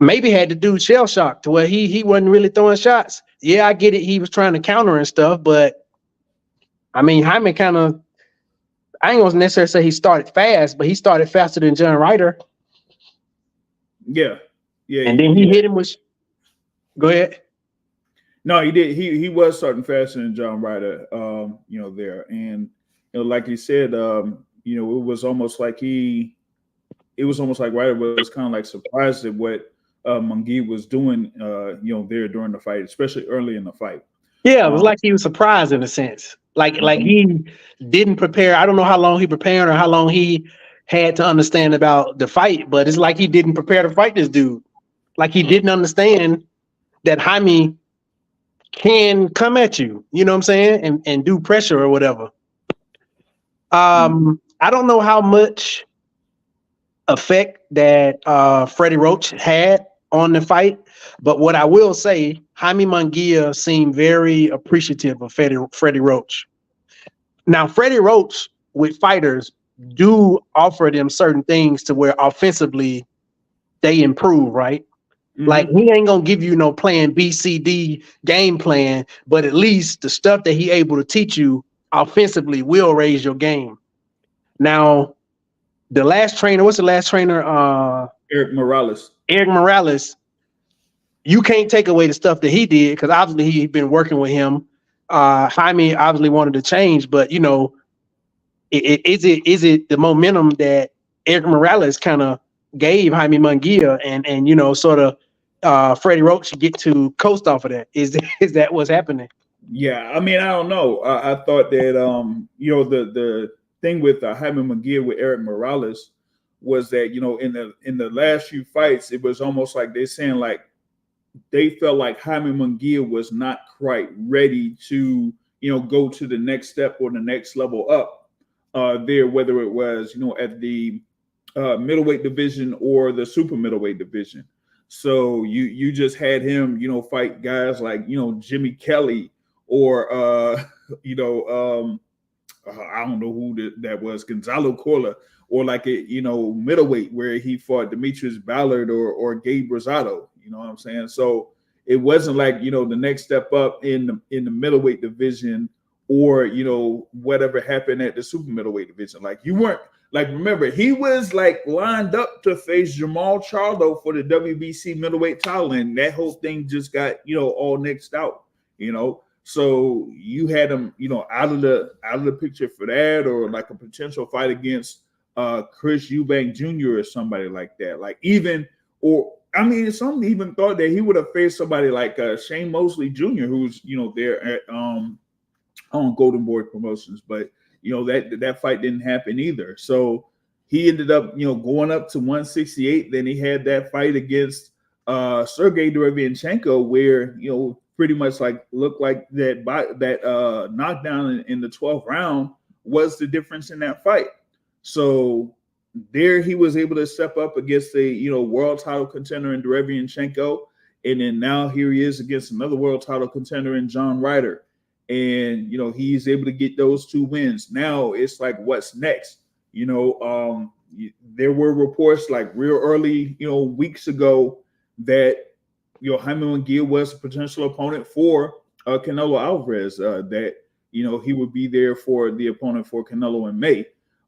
maybe had the dude shell shocked to where he wasn't really throwing shots. Yeah, I get it. He was trying to counter and stuff, but I mean, Jaime kind of, I ain't gonna necessarily say he started fast, but he started faster than John Ryder. Yeah. And then he hit him with. Go ahead. No, he did. He was starting faster than John Ryder. There, and like he said, it was almost like Ryder was kind of like surprised at what Munguia was doing, there during the fight, especially early in the fight. Yeah, it was like he was surprised in a sense. Like he didn't prepare. I don't know how long he prepared or how long he had to understand about the fight, but it's like he didn't prepare to fight this dude. Like he didn't understand that Jaime can come at you, you know what I'm saying, and do pressure or whatever. I don't know how much effect that Freddie Roach had on the fight, but what I will say, Jaime Munguia seemed very appreciative of Freddie Roach. Now, Freddie Roach with fighters do offer them certain things to where offensively they improve, right? Mm-hmm. Like he ain't gonna give you no plan B, C, D game plan, but at least the stuff that he able to teach you offensively will raise your game. Now, the last trainer, what's the last trainer? Eric Morales. Eric Morales. You can't take away the stuff that he did, because obviously he'd been working with him. Jaime obviously wanted to change, but Is it the momentum that Eric Morales kind of gave Jaime Munguia and sort of Freddie Roach get to coast off of that? Is that what's happening? Yeah, I mean, I don't know. I thought that the thing with Jaime Munguia with Eric Morales was that in the last few fights, it was almost like they're saying like they felt like Jaime Munguia was not quite ready to go to the next step or the next level up there, whether it was at the middleweight division or the super middleweight division. So you just had him fight guys like Jimmy Kelly or I don't know who that was, Gonzalo Corla, or like a middleweight where he fought Demetrius Ballard or Gabe Rosado. You know what I'm saying? So it wasn't like the next step up in the middleweight division or whatever happened at the super middleweight division. Like you weren't like, remember, he was like lined up to face Jamal Charlo for the WBC middleweight title, and that whole thing just got all nixed out. So you had him, out of the picture for that, or like a potential fight against Chris Eubank Jr. or somebody like that. Like some even thought that he would have faced somebody like Shane Mosley Jr., who's there at on Golden Boy Promotions, but that fight didn't happen either. So he ended up going up to 168. Then he had that fight against Sergey Derevyanchenko, where pretty much like looked like that knockdown in the 12th round was the difference in that fight. So there he was able to step up against a world title contender in Derevyanchenko, and then now here he is against another world title contender in John Ryder, and he's able to get those 2 wins. Now it's like, what's next? There were reports like real early weeks ago that Jaime Munguia was a potential opponent for Canelo Alvarez, that he would be there for the opponent for Canelo in May.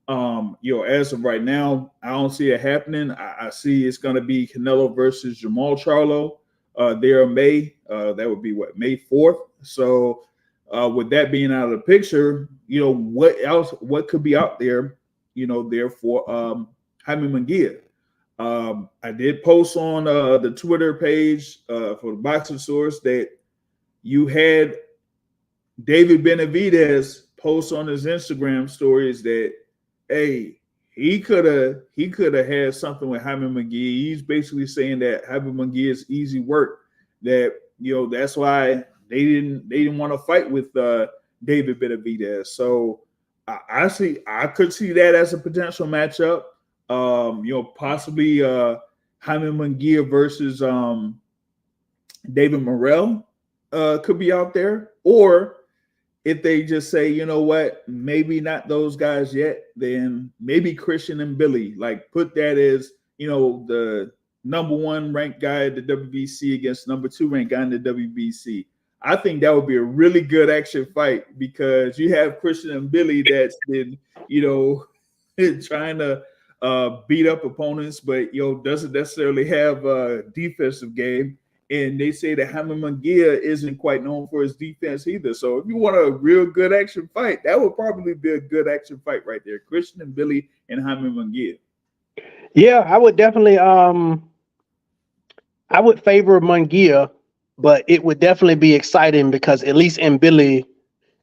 As of right now, I don't see it happening. I see it's going to be Canelo versus Jamal Charlo there in May. That would be May 4th. So with that being out of the picture, what could be out there, there for Jaime Munguia? I did post on the Twitter page for the Boxing Source that you had David Benavidez post on his Instagram stories that, hey, he could have had something with Jaime Munguia. He's basically saying that Jaime Munguia is easy work. That that's why they didn't want to fight with David Benavidez. So I could see that as a potential matchup. Possibly Jaime Munguia versus David Morrell could be out there. Or if they just say, what, maybe not those guys yet, then maybe Christian and Billy, like put that as, the number 1 ranked guy at the WBC against number 2 ranked guy in the WBC. I think that would be a really good action fight, because you have Christian and Billy that's been, trying to beat up opponents, but doesn't necessarily have a defensive game. And they say that Jaime Munguia isn't quite known for his defense either. So if you want a real good action fight, that would probably be a good action fight right there. Christian and Billy and Jaime Munguia. Yeah, I would definitely I would favor Munguia, but it would definitely be exciting because at least Billy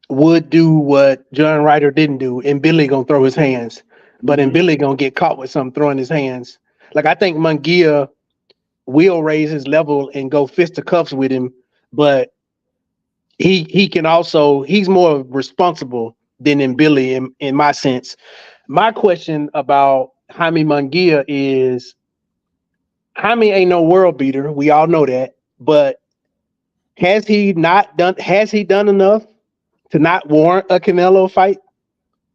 would do what John Ryder didn't do. Billy gonna throw his hands, but Billy gonna get caught with something throwing his hands. Like, I think Munguia will raise his level and go fisticuffs with him, but he can also, he's more responsible than Billy in my sense. My question about Jaime Munguia is, Jaime ain't no world beater. We all know that, but has he done enough to not warrant a Canelo fight?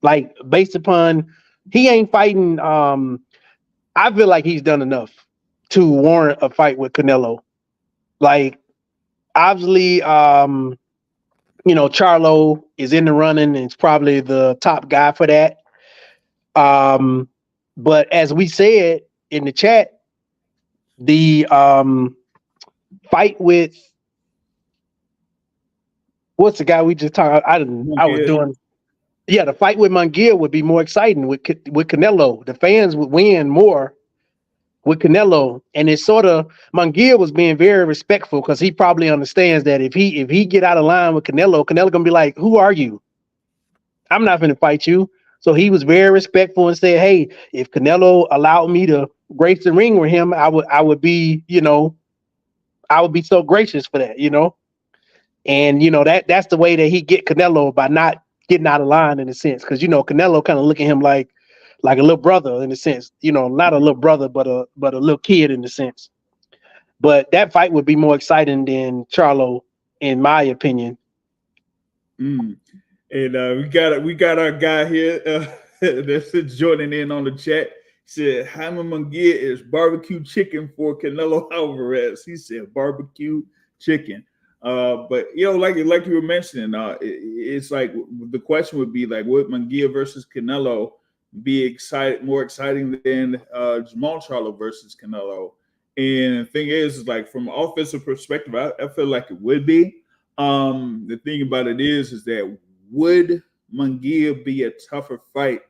Like, based upon he ain't fighting, I feel like he's done enough to warrant a fight with Canelo. Like, obviously, Charlo is in the running and it's probably the top guy for that. But as we said in the chat, the fight with what's the guy we just talked? I was doing Yeah, the fight with Munguia would be more exciting with Canelo. The fans would win more with Canelo, and it's sort of Munguia was being very respectful because he probably understands that if he get out of line with Canelo, Canelo gonna be like, "Who are you? I'm not gonna fight you." So he was very respectful and said, "Hey, if Canelo allowed me to grace the ring with him, I would be, I would be so gracious for that, And that's the way that he get Canelo by not getting out of line in a sense, because Canelo kind of look at him like a little brother in a sense, not a little brother, but a little kid in a sense. But that fight would be more exciting than Charlo, in my opinion. Mm. And we got our guy here that's joining in on the chat. He said Jaime Munguia is barbecue chicken for Canelo Alvarez. He said barbecue chicken. But like you were mentioning, it's like the question would be like, would Munguia versus Canelo be more exciting than Jamal Charlo versus Canelo? And the thing is like from an offensive perspective, I feel like it would be. The thing about it is that would Munguia be a tougher fight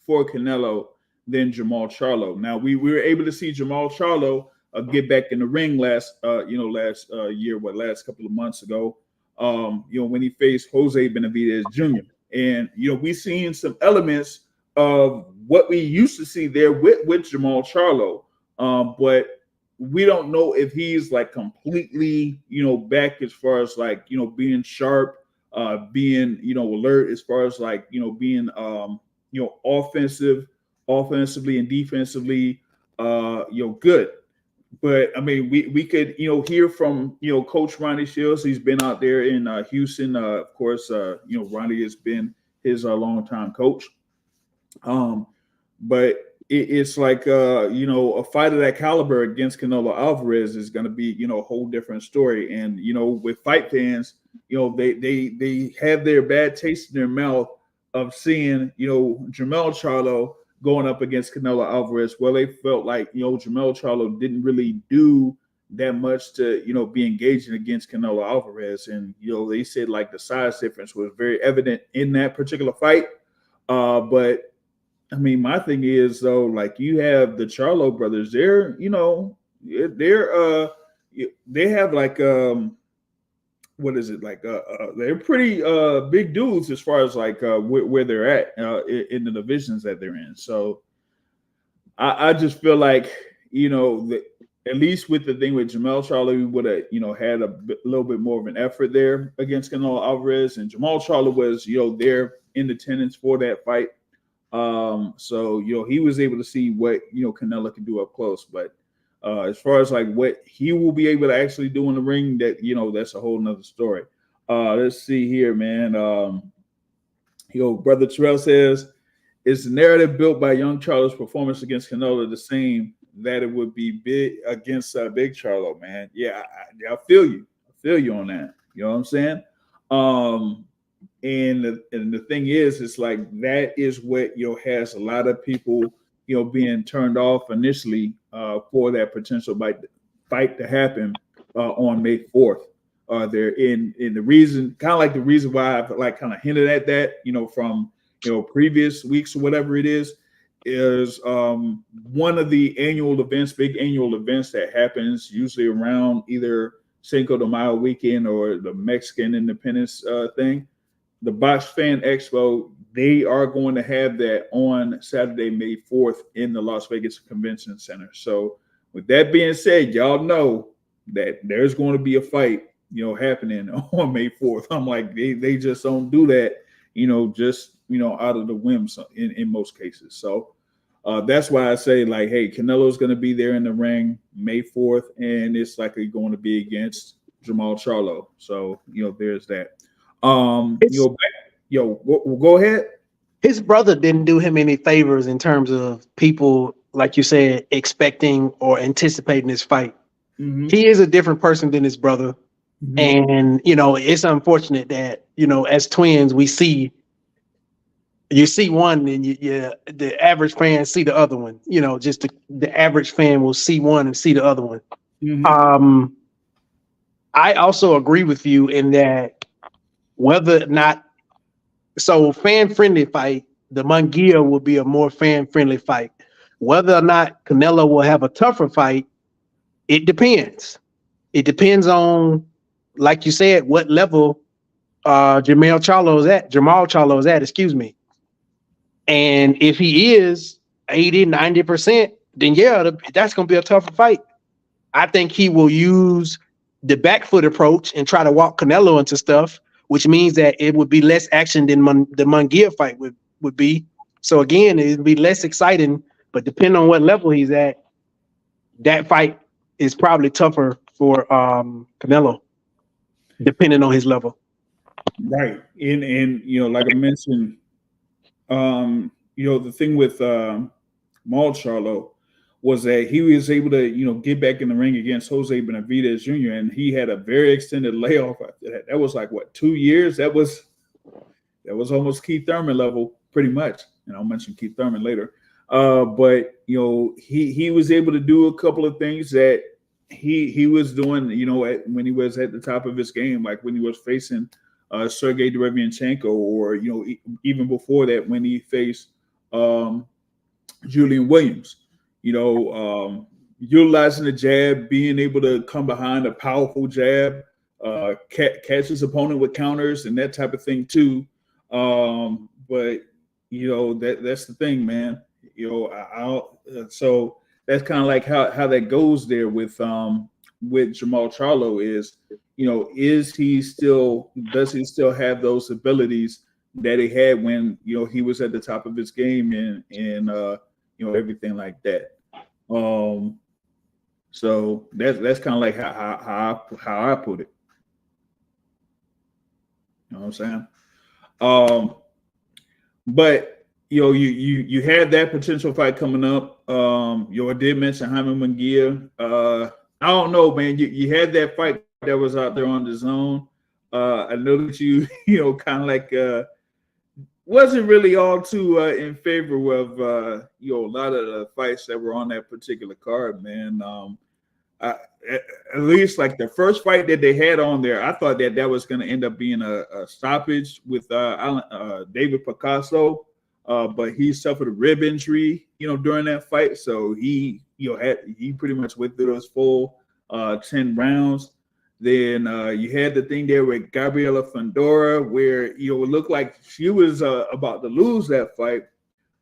for Canelo than Jamal Charlo? Now we were able to see Jamal Charlo get back in the ring last year, last couple of months ago, when he faced Jose Benavidez Jr. And we seen some elements of what we used to see there with Jamal Charlo, but we don't know if he's like completely, back as far as like, being sharp, being, alert as far as like, being, offensively and defensively, good. But I mean, we could, hear from, Coach Ronnie Shields. He's been out there in Houston. Of course, Ronnie has been his longtime coach. But it's like a fight of that caliber against Canelo Alvarez is going to be a whole different story. And with fight fans, they have their bad taste in their mouth of seeing Jamal Charlo going up against Canelo Alvarez. Well, they felt like Jamal Charlo didn't really do that much to be engaging against Canelo Alvarez, and they said like the size difference was very evident in that particular fight. But I mean, my thing is though, like you have the Charlo brothers. They have like what is it like? They're pretty big dudes as far as like where they're at in the divisions that they're in. So I just feel like at least with the thing with Jamal Charlo, we would have had a little bit more of an effort there against Canelo Alvarez, and Jamal Charlo was there in attendance for that fight. So he was able to see what Canelo can do up close, but as far as like what he will be able to actually do in the ring, that that's a whole nother story. Let's see here, man. Brother Terrell says, is the narrative built by young Charlo's performance against Canelo the same that it would be big against Big Charlo, man? Yeah, I feel you. I feel you on that. You know what I'm saying? And the thing is, it's like that is what has a lot of people being turned off initially for that potential fight to happen on May 4th. They're in the reason, kind of like the reason why I've like kind of hinted at that, from previous weeks or whatever it is one of the big annual events that happens usually around either Cinco de Mayo weekend or the Mexican Independence thing. The Box Fan Expo, they are going to have that on Saturday, May 4th in the Las Vegas Convention Center. So with that being said, y'all know that there's going to be a fight, happening on May 4th. I'm like, they just don't do that, just, out of the whim in most cases. So that's why I say like, hey, Canelo's going to be there in the ring May 4th, and it's likely going to be against Jamal Charlo. So, there's that. Go ahead. His brother didn't do him any favors in terms of people, like you said, expecting or anticipating this fight. Mm-hmm. He is a different person than his brother. Mm-hmm. And, it's unfortunate that, as twins, you see one and the average fan see the other one, just the average fan will see one and see the other one. Mm-hmm. I also agree with you in that whether or not So fan-friendly fight, the Munguia will be a more fan-friendly fight. Whether or not Canelo will have a tougher fight, it depends. It depends on, like you said, what level Jamal Charlo is at, excuse me. And if he is 80, 90%, then yeah, that's going to be a tougher fight. I think he will use the back foot approach and try to walk Canelo into stuff, which means that it would be less action than the Munguia fight would be. So again, it would be less exciting, but depending on what level he's at, that fight is probably tougher for Canelo, depending on his level. Right. And like I mentioned, the thing with Maul Charlo was that he was able to, get back in the ring against Jose Benavidez Jr. and he had a very extended layoff after that. That was like 2 years. That was almost Keith Thurman level, pretty much. And I'll mention Keith Thurman later. But he was able to do a couple of things that he was doing, when he was at the top of his game, like when he was facing Sergey Derevyanchenko, or even before that when he faced Julian Williams. Utilizing the jab, being able to come behind a powerful jab, catch his opponent with counters and that type of thing too. But that's the thing, man. So that's kind of like how that goes there with Jamal Charlo is, does he still have those abilities that he had when he was at the top of his game and everything like that. So that's kind of like how I put it. You know what I'm saying? But you had that potential fight coming up. I did mention Jaime Munguia. I don't know, man. You had that fight that was out there on the zone. I know that you kind of like wasn't really all too in favor of a lot of the fights that were on that particular card, man. At least like the first fight that they had on there, I thought that was going to end up being a stoppage with David Picasso, but he suffered a rib injury, during that fight, so he pretty much went through those full 10 rounds. Then you had the thing there with Gabriela Fundora, where it looked like she was about to lose that fight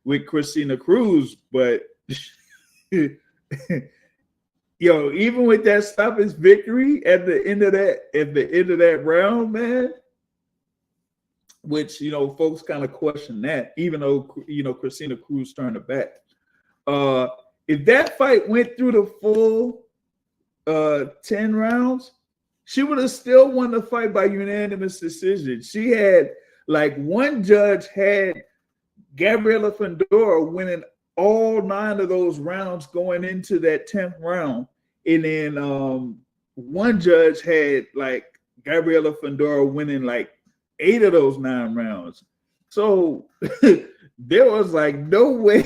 with Christina Cruz, but even with that stoppage victory at the end of that round, man, which folks kind of question that, even though Christina Cruz turned her back. If that fight went through the full 10 rounds, she would have still won the fight by unanimous decision. She had one judge had Gabriela Fundora winning all 9 of those rounds going into that 10th round. And then one judge had Gabriela Fundora winning 8 of those 9 rounds. So there was no way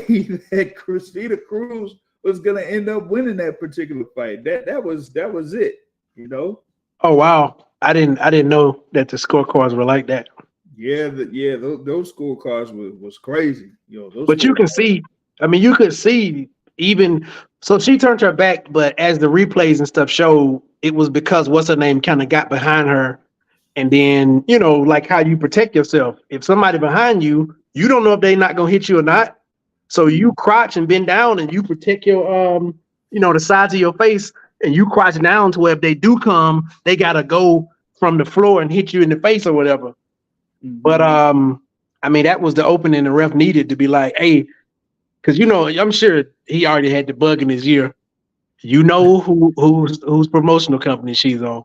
that Christina Cruz was gonna end up winning that particular fight. That was it, Oh wow. I didn't know that the scorecards were like that. Yeah, those scorecards was crazy. But you can see, you could see even so she turned her back, but as the replays and stuff showed, it was because what's her name kind of got behind her. And then, like how you protect yourself. If somebody behind you, you don't know if they're not gonna hit you or not. So you crouch and bend down and you protect your the sides of your face, and you crouch down to where if they do come, they gotta go from the floor and hit you in the face or whatever. Mm-hmm. But that was the opening the ref needed to be like, hey, because I'm sure he already had the bug in his ear. Whose promotional company she's on.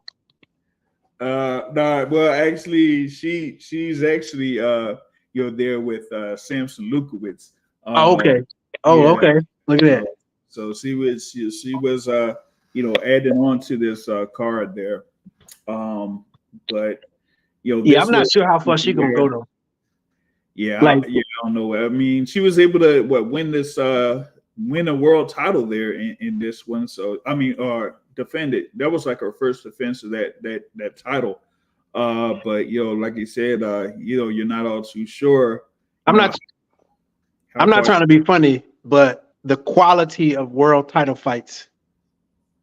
Well, actually, she's actually there with Samson Lukowitz. Okay. Okay. Look at that. So she was adding on to this card there. But I'm not sure how far she gonna go though. Yeah, I don't know. She was able to win a world title there in this one. So defend it. That was her first defense of that title. But like you said, you're not all too sure. I'm Know, not how I'm not far. trying to be funny, but the quality of world title fights,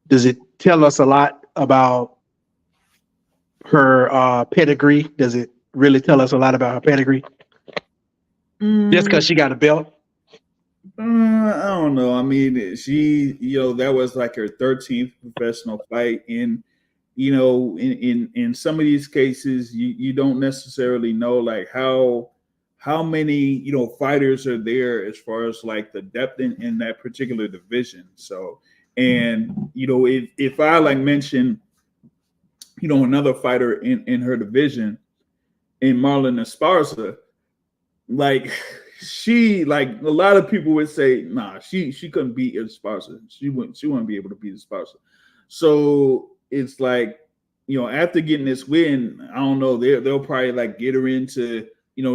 does it tell us a lot about her pedigree? Does it really tell us a lot about her pedigree? Just because she got a belt? I don't know. I mean, she, that was like her 13th professional fight, and in some of these cases, you don't necessarily know like how many fighters are there as far as like the depth in that particular division. So, and if I like mention another fighter in her division, in Marlon Esparza, like she, like a lot of people would say, nah, she couldn't beat Esparza. She wouldn't be able to beat Esparza. So it's like, after getting this win, I don't know, they'll probably like get her into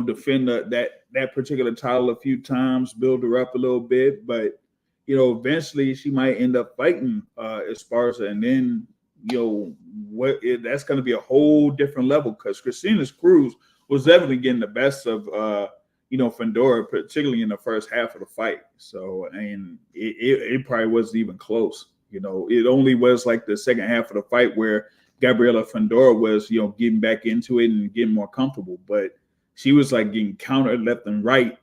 defend that particular title a few times, build her up a little bit, but eventually she might end up fighting Esparza, and then that's going to be a whole different level, because Christina Cruz was definitely getting the best of Fedora, particularly in the first half of the fight. So, and it probably wasn't even close. It only was like the second half of the fight where Gabriela Fedora was, getting back into it and getting more comfortable. But she was like getting countered left and right,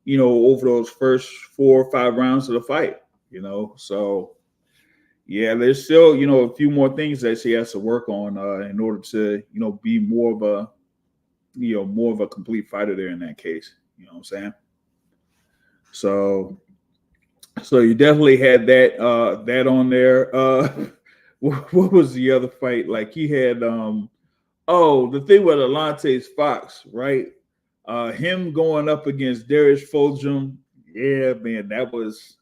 over those first 4 or 5 rounds of the fight. So yeah, there's still, a few more things that she has to work on in order to, be more of a complete fighter there in that case. You know what I'm saying? So you definitely had that on there. What was the other fight? Like he had the thing with Alante Fox, right? Him going up against Darius Fulgham. Yeah, man, that was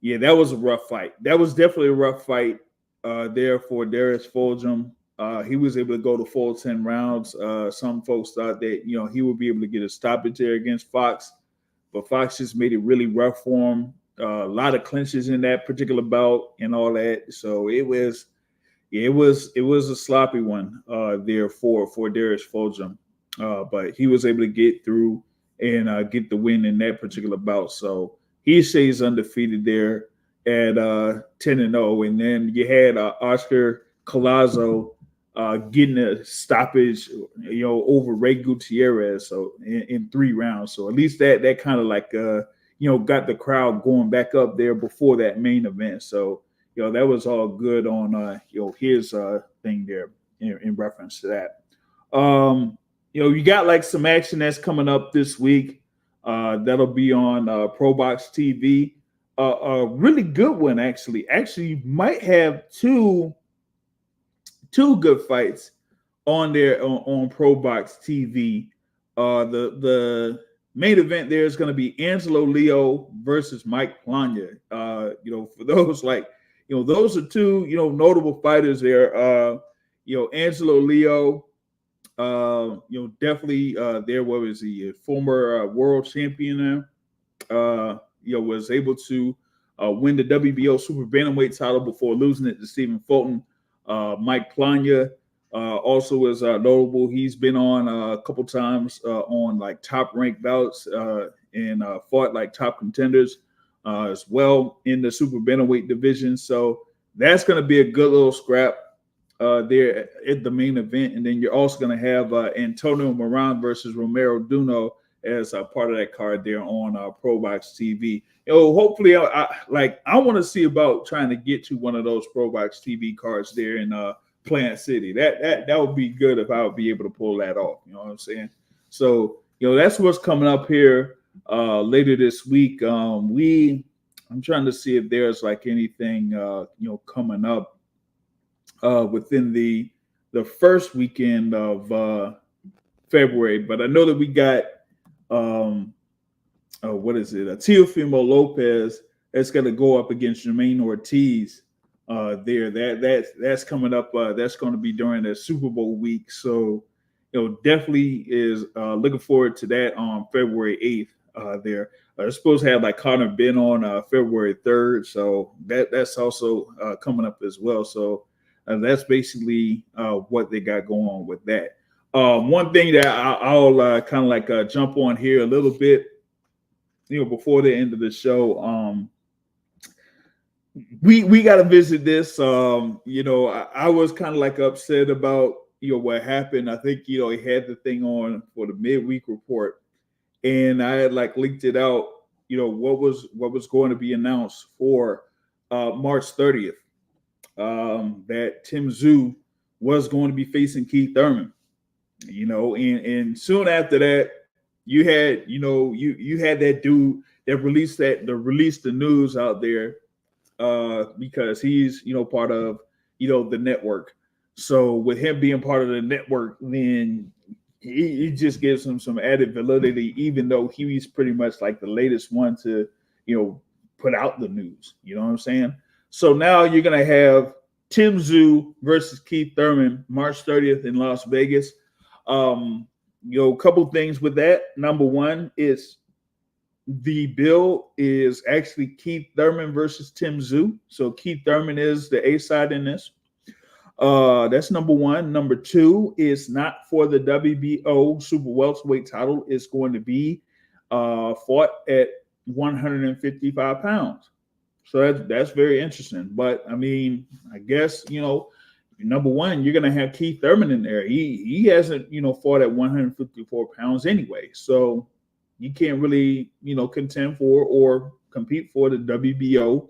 a rough fight. That was definitely a rough fight there for Darius Fulgham. He was able to go the full 10 rounds. Some folks thought that, he would be able to get a stoppage there against Fox, but Fox just made it really rough for him. A lot of clinches in that particular bout and all that. So it was a sloppy one there for Darius Fulgham. But he was able to get through and get the win in that particular bout. So he stays undefeated there at 10-0. And then you had Oscar Collazo getting a stoppage, over Ray Gutierrez, so in 3 rounds. So at least that kind of like got the crowd going back up there before that main event. So that was all good on his thing there in reference to that. You got like some action that's coming up this week. That'll be on ProBox TV. A really good one, actually. Actually, you might have two good fights on there on ProBox TV. The main event there is going to be Angelo Leo versus Mike Plania. For those those are two notable fighters there. Angelo Leo, definitely there. What was he? A former world champion there. Was able to win the WBO super bantamweight title before losing it to Stephen Fulton. Mike Plania also is notable. He's been on a couple times on like top ranked bouts and fought like top contenders as well in the super bantamweight division. So that's going to be a good little scrap there at the main event. And then you're also going to have Antonio Moran versus Romero Duno as a part of that card there on ProBox TV. Hopefully, I want to see about trying to get to one of those ProBox TV cards there in Plant City. That would be good if I would be able to pull that off. You know what I'm saying? So that's what's coming up here later this week. I'm trying to see if there's like anything coming up within the first weekend of February, but I know that we got what is it? Teofimo Lopez that's going to go up against Jermaine Ortiz there. That's coming up. That's going to be during the Super Bowl week. So, definitely is looking forward to that on February 8th there. I supposed to have like Connor Ben on February 3rd. So that's also coming up as well. So That's basically what they got going on with that. One thing that I'll kind of like jump on here a little bit, before the end of the show. We got to visit this. I was kind of like upset about what happened. I think he had the thing on for the midweek report, and I had like leaked it out. What was going to be announced for March 30th. That Tim Zoo was going to be facing Keith Thurman. And soon after that, you had that dude that released the news out there because he's part of the network. So with him being part of the network, then he just gives him some added validity, even though he's pretty much like the latest one to put out the news. You know what I'm saying? So now you're gonna have Tim Zoo versus Keith Thurman March 30th in Las Vegas. A couple things with that. Number one is the bill is actually Keith Thurman versus Tim Zoo. So Keith Thurman is the A side in this. That's number one. Number two is not for the WBO super welterweight title. It's going to be fought at 155 pounds. So that's very interesting. But I mean, I guess number one, you're gonna have Keith Thurman in there. He hasn't fought at 154 pounds anyway. So you can't really contend for or compete for the WBO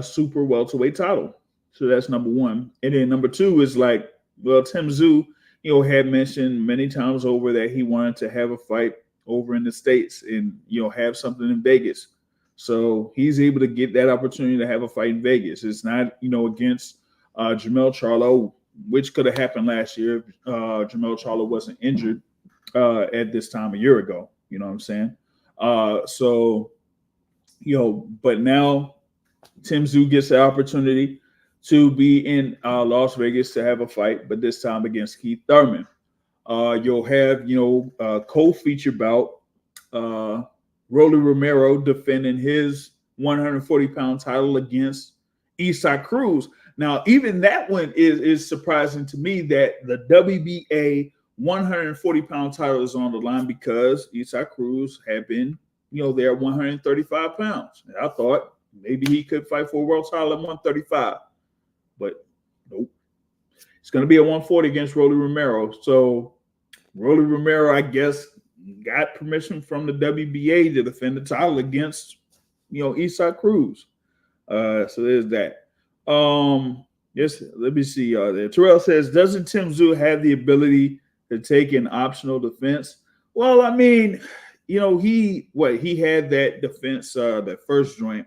super welterweight title. So that's number one. And then number two is like, well, Tim Zoo, had mentioned many times over that he wanted to have a fight over in the States and have something in Vegas. So he's able to get that opportunity to have a fight in Vegas. It's not against Jermell Charlo, which could have happened last year if Jermell Charlo wasn't injured at this time a year ago. You know what I'm saying? But now Tim Zoo gets the opportunity to be in Las Vegas to have a fight, but this time against Keith Thurman. You'll have, a co-feature bout, Rolly Romero defending his 140-pound title against Isaac Cruz. Now, even that one is surprising to me that the WBA 140-pound title is on the line because Isaac Cruz had been, there at 135 pounds. And I thought maybe he could fight for a world title at 135, but nope. It's going to be a 140 against Rolly Romero. So Rolly Romero, I guess, got permission from the WBA to defend the title against, Isaac Cruz. So there's that. Yes, let me see. There. Terrell says, doesn't Tim Zoo have the ability to take an optional defense? Well, I mean, he had that defense, that first joint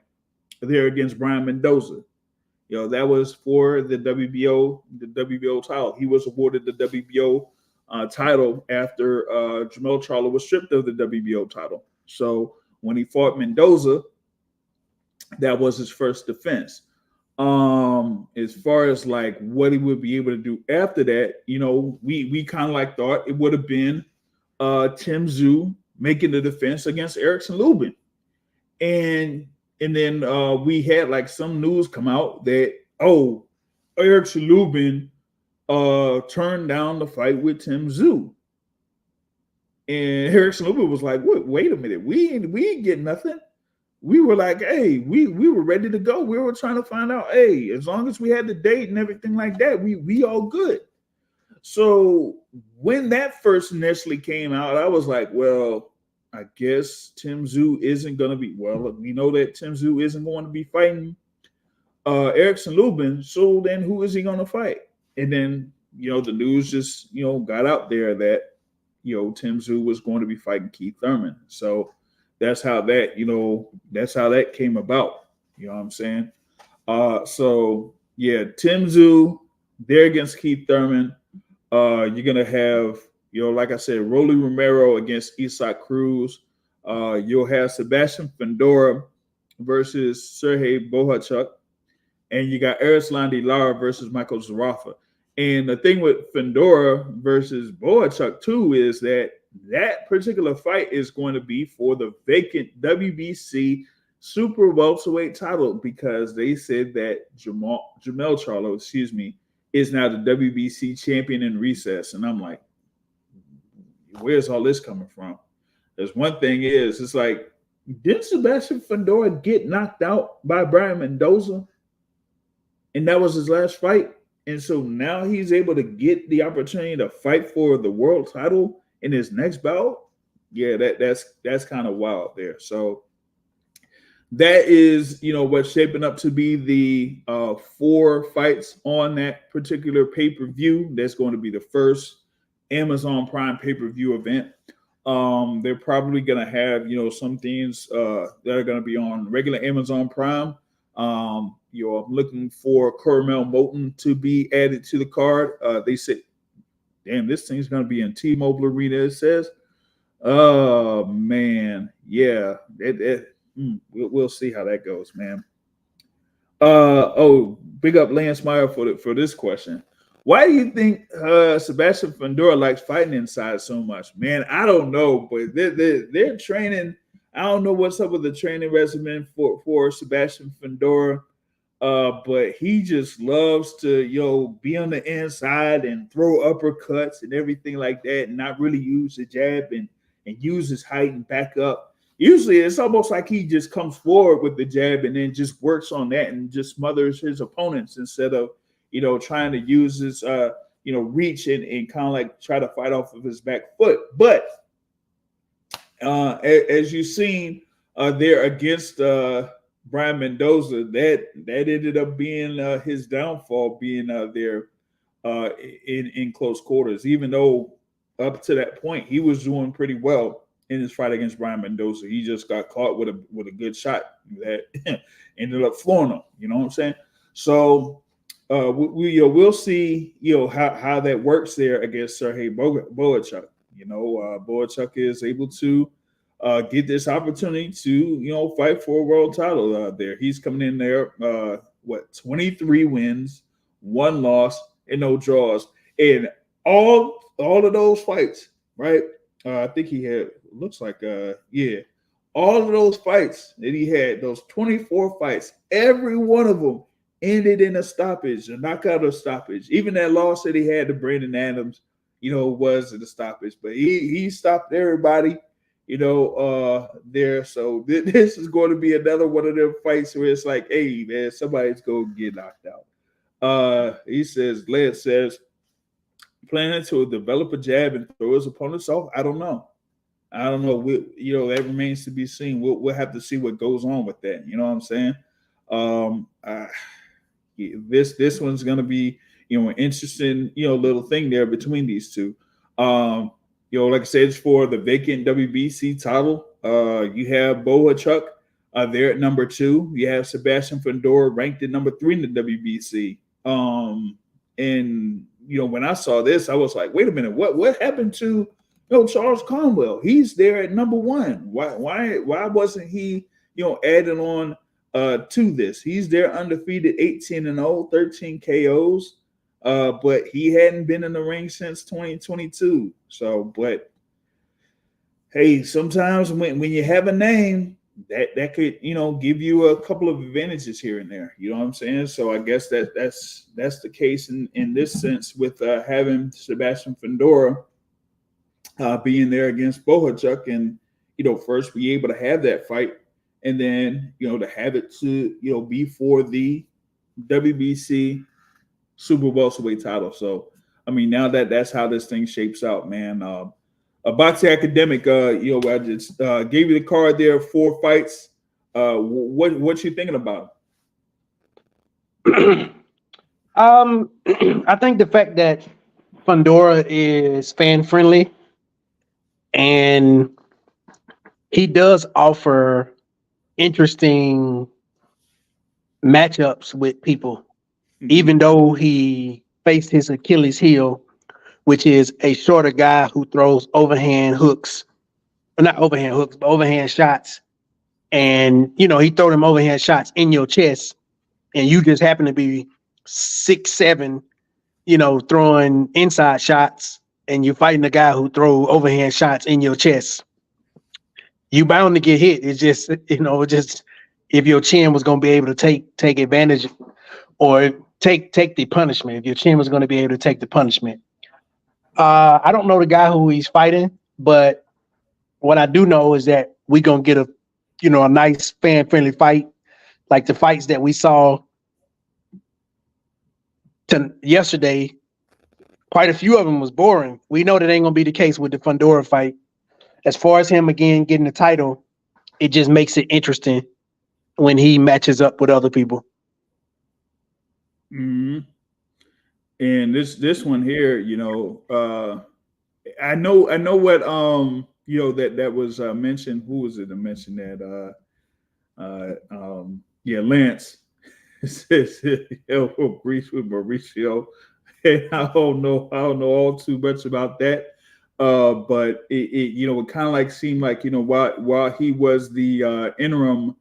there against Brian Mendoza. That was for the WBO title. He was awarded the WBO title after Jermell Charlo was stripped of the WBO title. So when he fought Mendoza, that was his first defense. As far as like what he would be able to do after that, we kind of like thought it would have been Tim Zoo making the defense against Erickson Lubin. And then we had like some news come out that, Erickson Lubin turned down the fight with Tim Zoo. And Erickson Lubin was like, wait a minute, we ain't getting nothing. We were like, hey, we were ready to go. We were trying to find out, hey, as long as we had the date and everything like that, we all good. So when that first initially came out, I was like, well, I guess Tim Zoo isn't going to be, well, we know that Tim Zoo isn't going to be fighting Erickson Lubin. So then who is he going to fight? And then, the news just, got out there that, Tim Zoo was going to be fighting Keith Thurman. So that's how that came about. You know what I'm saying? So yeah, Tim Zoo there against Keith Thurman. You're gonna have, like I said, Rolly Romero against Isaac Cruz. You'll have Sebastian Fundora versus Sergey Bohachuk, and you got Erislandy Lara versus Michael Zarafa. And the thing with Fundora versus Bohachuk too is that particular fight is going to be for the vacant WBC super welterweight title because they said that Jermell Charlo, is now the WBC champion in recess. And I'm like, where's all this coming from? There's one thing is, it's like, didn't Sebastian Fundora get knocked out by Brian Mendoza? And that was his last fight. And so now he's able to get the opportunity to fight for the world title in his next bout. Yeah, that's kind of wild there. So that is, what's shaping up to be the 4 fights on that particular pay-per-view. That's going to be the first Amazon Prime pay-per-view event. They're probably going to have, some things that are going to be on regular Amazon Prime. I'm looking for Cormel Moulton to be added to the card. They said, damn, this thing's going to be in T-Mobile Arena, it says. Oh, man. Yeah. We'll see how that goes, man. Big up Lance Meyer for this question. Why do you think Sebastian Fundora likes fighting inside so much? Man, I don't know, but they're training. I don't know what's up with the training regimen for Sebastian Fundora, but he just loves to be on the inside and throw uppercuts and everything like that, and not really use the jab and use his height and back up. Usually, it's almost like he just comes forward with the jab and then just works on that and just smothers his opponents instead of trying to use his reach and kind of like try to fight off of his back foot. But as you've seen there against Brian Mendoza, that ended up being his downfall, being there in close quarters. Even though up to that point he was doing pretty well in his fight against Brian Mendoza, he just got caught with a good shot that ended up flooring him. You know what I'm saying? So we'll see how that works there against Sergey Bohachuk. Bohachuk is able to get this opportunity to fight for a world title there. He's coming in there 23 wins, 1 loss, and no draws. And all of those fights, right? I think he had, looks like all of those fights that he had, those 24 fights, every one of them ended in a stoppage, a knockout or stoppage. Even that loss that he had to Brandon Adams, was a stoppage. But he stopped everybody, there. So this is going to be another one of them fights where it's like, hey, man, somebody's going to get knocked out. He says, Lance says, planning to develop a jab and throw his opponents off? I don't know. That remains to be seen. We'll have to see what goes on with that. You know what I'm saying? This one's going to be, an interesting, little thing there between these two. Like I said, it's for the vacant WBC title. You have Bohachuk there at number 2. You have Sebastian Fundora ranked at number 3 in the WBC. And when I saw this, I was like, wait a minute, what happened to Charles Conwell? He's there at number 1. Why wasn't he added on to this? He's there undefeated, 18-0, 13 KOs. But he hadn't been in the ring since 2022. So, but hey, sometimes when you have a name, that could give you a couple of advantages here and there. You know what I'm saying? So I guess that's the case in this sense with having Sebastian Fundora being there against Bohachuk, and first be able to have that fight, and then to have it to be for the WBC Super Welterweight title. So I mean, now that's how this thing shapes out, man. A boxing academic, I just gave you the card there, 4 fights. What you thinking about? I think the fact that Fundora is fan friendly and he does offer interesting matchups with people, even though he faced his Achilles heel, which is a shorter guy who throws overhand hooks, or not overhand hooks, but overhand shots. And, he throw them overhand shots in your chest, and you just happen to be 6'7", throwing inside shots, and you're fighting a guy who throw overhand shots in your chest. You bound to get hit. It's just, just if your chin was going to be able to take advantage or take the punishment. If your chin was going to be able to take the punishment. I don't know the guy who he's fighting, but what I do know is that we're gonna get a nice fan friendly fight, like the fights that we saw yesterday. Quite a few of them was boring. We know that ain't gonna be the case with the Fundora fight. As far as him again getting the title, it just makes it interesting when he matches up with other people. Mm-hmm. And this one here, I know what that was mentioned. Who was it that mentioned that? Lance says breach with Mauricio. And I don't know all too much about that. But it kind of like seemed like while he was the interim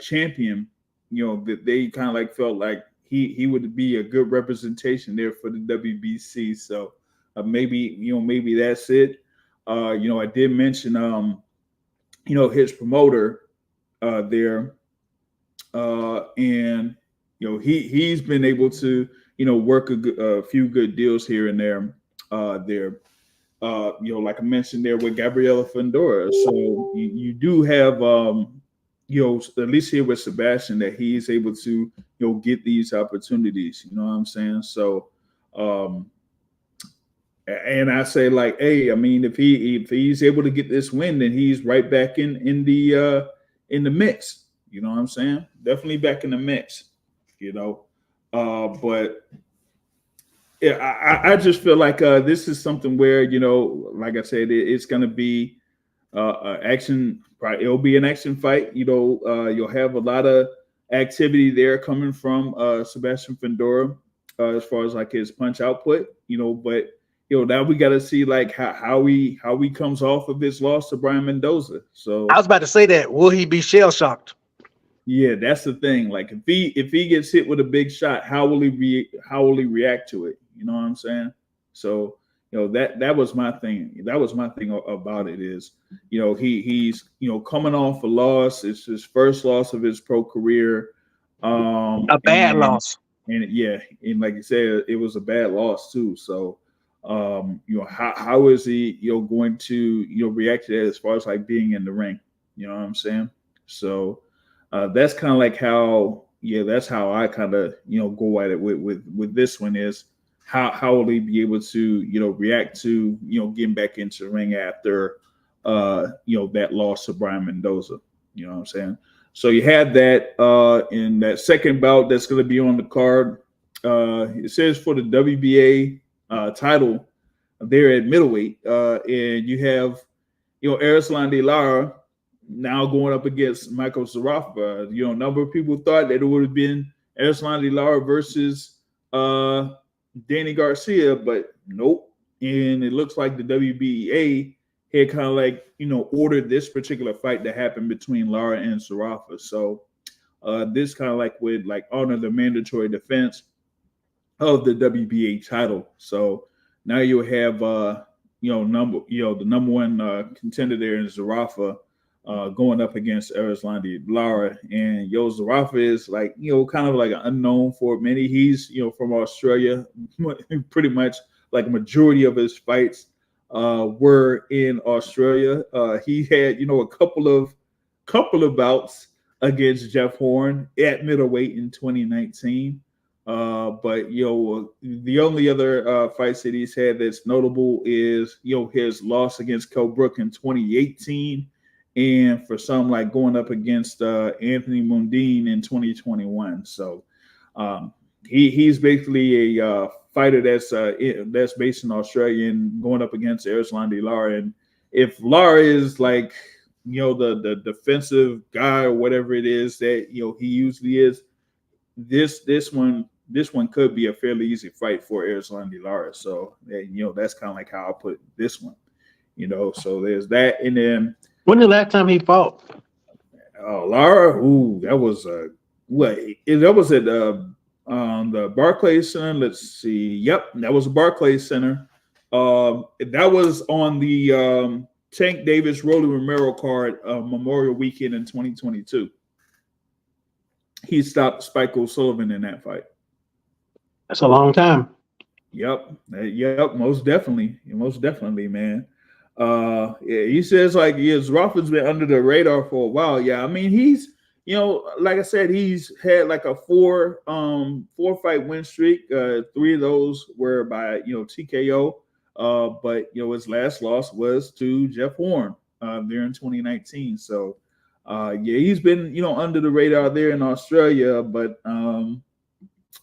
champion, that they kind of like felt like he would be a good representation there for the WBC. So maybe that's it. I did mention his promoter there, and he's been able to work a few good deals here and there. Like I mentioned there with Gabriela Fundora. So you do have at least here with Sebastian, that he's able to get these opportunities. You know what I'm saying? So and I say, like, hey, I mean, if he's able to get this win, then he's right back in the mix. You know what I'm saying? Definitely back in the mix. But yeah, I just feel like this is something where like I said, it's going to be action. Probably it'll be an action fight. You'll have a lot of activity there coming from Sebastian Fundora as far as like his punch output. But now we got to see like how he comes off of his loss to Brian Mendoza. So I was about to say that. Will he be shell shocked? Yeah, that's the thing. Like if he gets hit with a big shot, how will he react to it? You know what I'm saying? So that was my thing. That was my thing about it is he's coming off a loss. It's his first loss of his pro career. A bad loss. And and like you said, it was a bad loss too. So how is he going to react to that as far as like being in the ring? You know what I'm saying? So that's kind of like how that's how I kind of go at it with this one is how will he be able to react to getting back into the ring after that loss to Brian Mendoza. You know what I'm saying? So you had that in that second bout that's going to be on the card. It says for the WBA title there at middleweight, and you have Erislandy Lara now going up against Michael Zarafa. A number of people thought that it would have been Erislandy Lara versus Danny Garcia, but nope. And it looks like the WBA had kind of like ordered this particular fight to happen between Lara and Zarafa. So this kind of like would like honor the mandatory defense of the WBA title. So now you have the number one contender there in Zarafa going up against Erislandy Lara. And Zarafa is like kind of like an unknown for many. He's from Australia. Pretty much like majority of his fights were in Australia. He had a couple of bouts against Jeff Horn at middleweight in 2019. But the only other fights that he's had that's notable is his loss against Kell Brook in 2018, and for some like going up against Anthony Mundine in 2021. So he's basically a fighter that's based in Australia and going up against Erislandy Lara. And if Lara is like the defensive guy or whatever it is that he usually is, this one could be a fairly easy fight for Erislandy Lara. So that's kind of like how I put this one. So there's that. And then when the last time he fought? Lara, that was that was at the Barclays Center. Let's see. Yep, that was the Barclays Center. That was on the Tank Davis Rolly Romero card Memorial Weekend in 2022. He stopped Spike O'Sullivan in that fight. That's a long time. Yep, most definitely, man. Yeah, he says like yes, Rothman's been under the radar for a while. Yeah, I mean he's like I said, he's had like a four fight win streak. Three of those were by TKO. But his last loss was to Jeff Horn there in 2019. So yeah, he's been under the radar there in Australia, but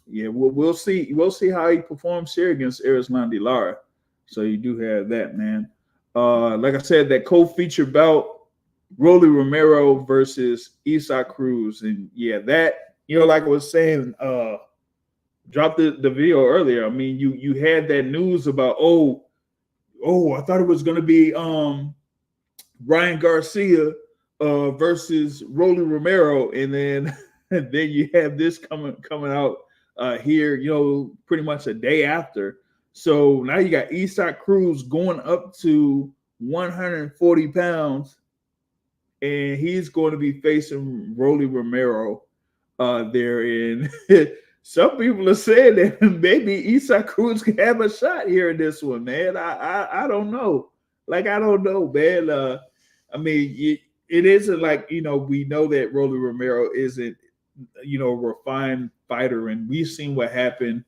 yeah, we'll see. We'll see how he performs here against Erislandy Lara. So you do have that, man. Like I said, that co-feature bout, Rolly Romero versus Isaac Cruz, and yeah, that like I was saying, dropped the video earlier. I mean, you had that news about I thought it was going to be Ryan Garcia versus Rolly Romero, and then then you have this coming out here, pretty much a day after. So now you got Isaac Cruz going up to 140 pounds, and he's going to be facing Rolly Romero there. And some people are saying that maybe Isaac Cruz can have a shot here in this one, man. I don't know. Like, I don't know, man. I mean, it isn't like, we know that Rolly Romero isn't, a refined fighter, and we've seen what happened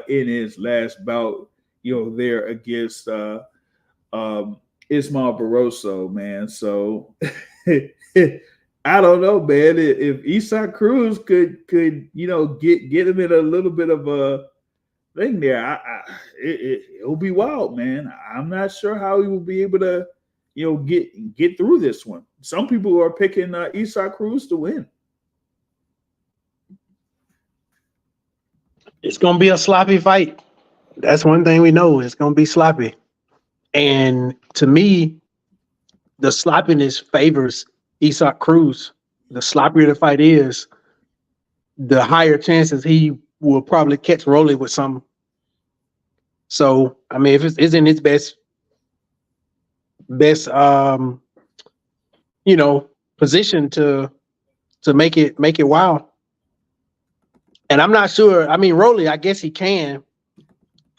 in his last bout, there against Ismael Barroso, man. So I don't know, man. If Isaac Cruz could get him in a little bit of a thing there, it'll be wild, man. I'm not sure how he will be able to get through this one. Some people are picking Isaac Cruz to win. It's going to be a sloppy fight. That's one thing we know. It's going to be sloppy. And to me, the sloppiness favors Isaac Cruz. The sloppier the fight is, the higher chances he will probably catch Rolly with something. So, I mean, if it's in his best position to make it wild. And I'm not sure. I mean, Rolly, I guess he can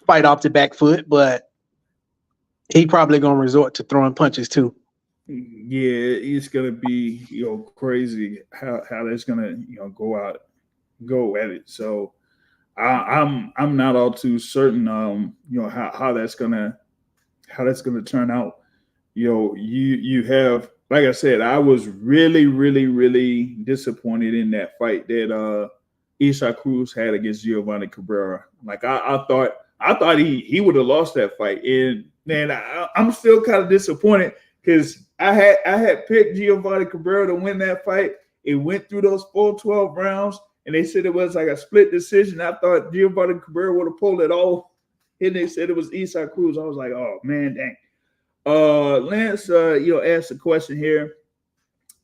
fight off the back foot, but he probably gonna resort to throwing punches too. Yeah, it's gonna be crazy how that's gonna go at it. So I'm not all too certain how that's gonna turn out. You have, like I said, I was really, really, really disappointed in that fight that Isaac Cruz had against Giovanni Cabrera. Like I thought he would have lost that fight, and man, I'm still kind of disappointed because I had picked Giovanni Cabrera to win that fight. It went through those full 12 rounds, and they said it was like a split decision. I thought Giovanni Cabrera would have pulled it off, and they said it was Isaac Cruz. I was like, oh man, dang. Lance, asked a question here.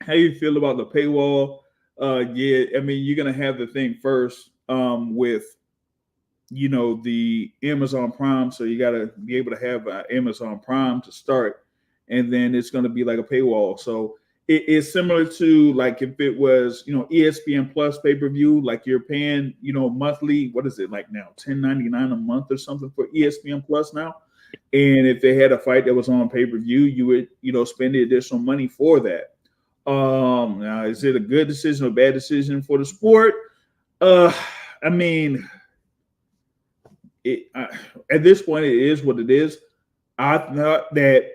How you feel about the paywall? Yeah, I mean, you're gonna have the thing first with the Amazon Prime, so you got to be able to have Amazon Prime to start, and then it's going to be like a paywall. So it's similar to like if it was ESPN Plus pay-per-view, like you're paying monthly. What is it like now? $10.99 a month or something for ESPN Plus now. And if they had a fight that was on pay-per-view, you would spend the additional money for that. Now, is it a good decision or bad decision for the sport? I mean, at this point, it is what it is. I thought that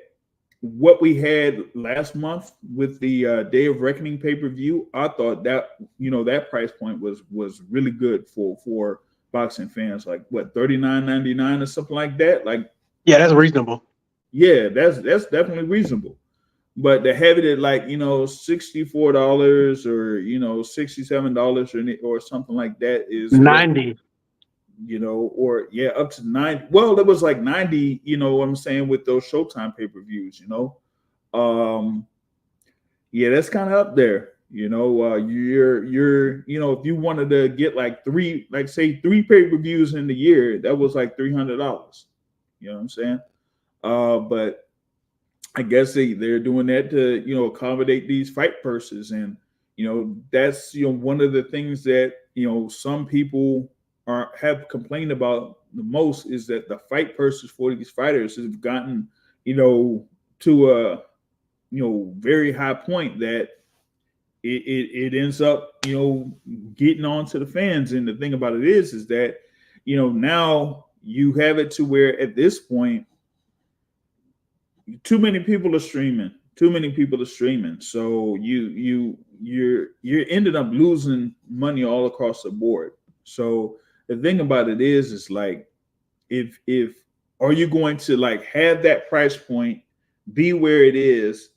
what we had last month with the Day of Reckoning pay-per-view, I thought that that price point was really good for boxing fans. Like what, $39.99 or something like that. Like, yeah, that's reasonable. Yeah, that's definitely reasonable. But to have it at like $64 or $67 or something like that is $90. Or yeah, up to 90. Well, it was like 90, what I'm saying, with those Showtime pay-per-views, yeah, that's kind of up there. You're if you wanted to get like three pay-per-views in the year, that was like $300. You know what I'm saying? But I guess they're doing that to accommodate these fight purses, and that's one of the things that some people have complained about the most is that the fight purses for these fighters have gotten, you know, to a very high point that it ends up, getting on to the fans. And the thing about it is that, now you have it to where at this point, too many people are streaming. So you're ended up losing money all across the board. So the thing about it is like, if are you going to like have that price point be where it is,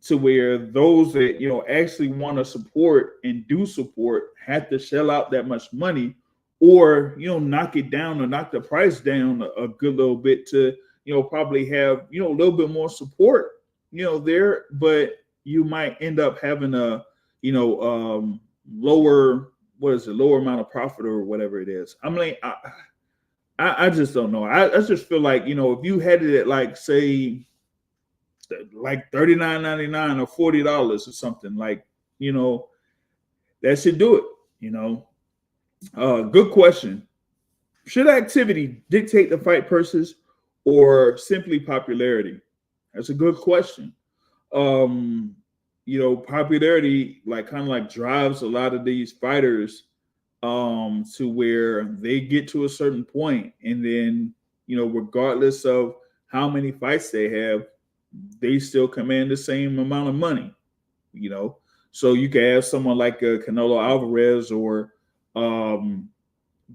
to where those that actually want to support and do support have to shell out that much money, or knock it down or knock the price down a good little bit to probably have a little bit more support there, but you might end up having a lower lower amount of profit or whatever it is. I'm like, I just don't know. I just feel like if you had it at like, say, like $39.99 or $40 or something, like that should do it. Good question. Should activity dictate the fight purses or simply popularity? That's a good question. Popularity kind of drives a lot of these fighters to where they get to a certain point, and then regardless of how many fights they have, they still command the same amount of money. So you can have someone like Canelo Alvarez, or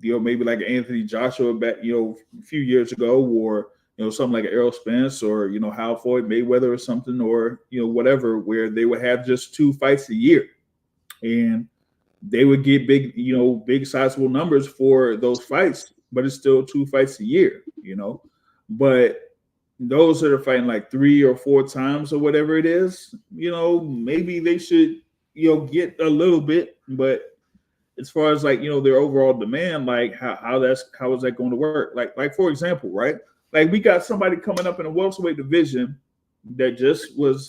maybe like Anthony Joshua back a few years ago, or something like Errol Spence, or Hal Floyd Mayweather or something, or whatever, where they would have just 2 fights a year, and they would get big sizable numbers for those fights, but it's still 2 fights a year, But those that are fighting like 3 or 4 times or whatever it is, maybe they should get a little bit. But as far as their overall demand, like how is that going to work? Like for example, right? Like we got somebody coming up in the welterweight division that just was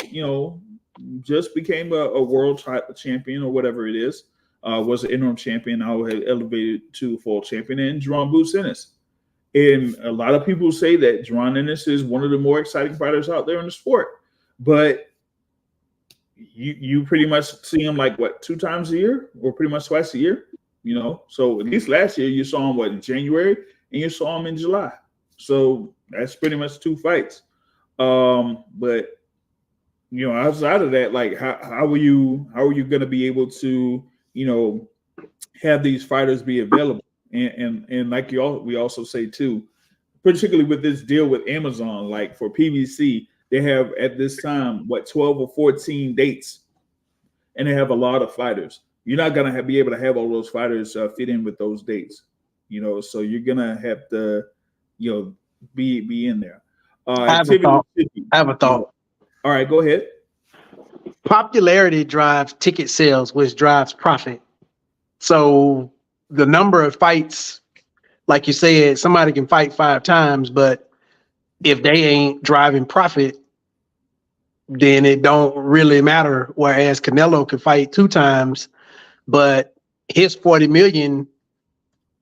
just became a world champion or whatever it is, was an interim champion, now had elevated to full champion, and Jerome Boots Ennis. And a lot of people say that Jerome Ennis is one of the more exciting fighters out there in the sport. But you pretty much see him like 2 times a year, or pretty much twice a year, So at least last year you saw him in January, and you saw him in July. So that's pretty much 2 fights. But outside of that, like how are you going to be able to have these fighters be available? And like we also say too, particularly with this deal with Amazon, like for PBC, they have at this time 12 or 14 dates, and they have a lot of fighters. You're not gonna be able to have all those fighters fit in with those dates, so you're gonna have to be in there. I have a thought. All right, go ahead. Popularity drives ticket sales, which drives profit. So the number of fights, like you said, somebody can fight 5 times, but if they ain't driving profit, then it don't really matter. Whereas Canelo can fight 2 times, but his 40 million,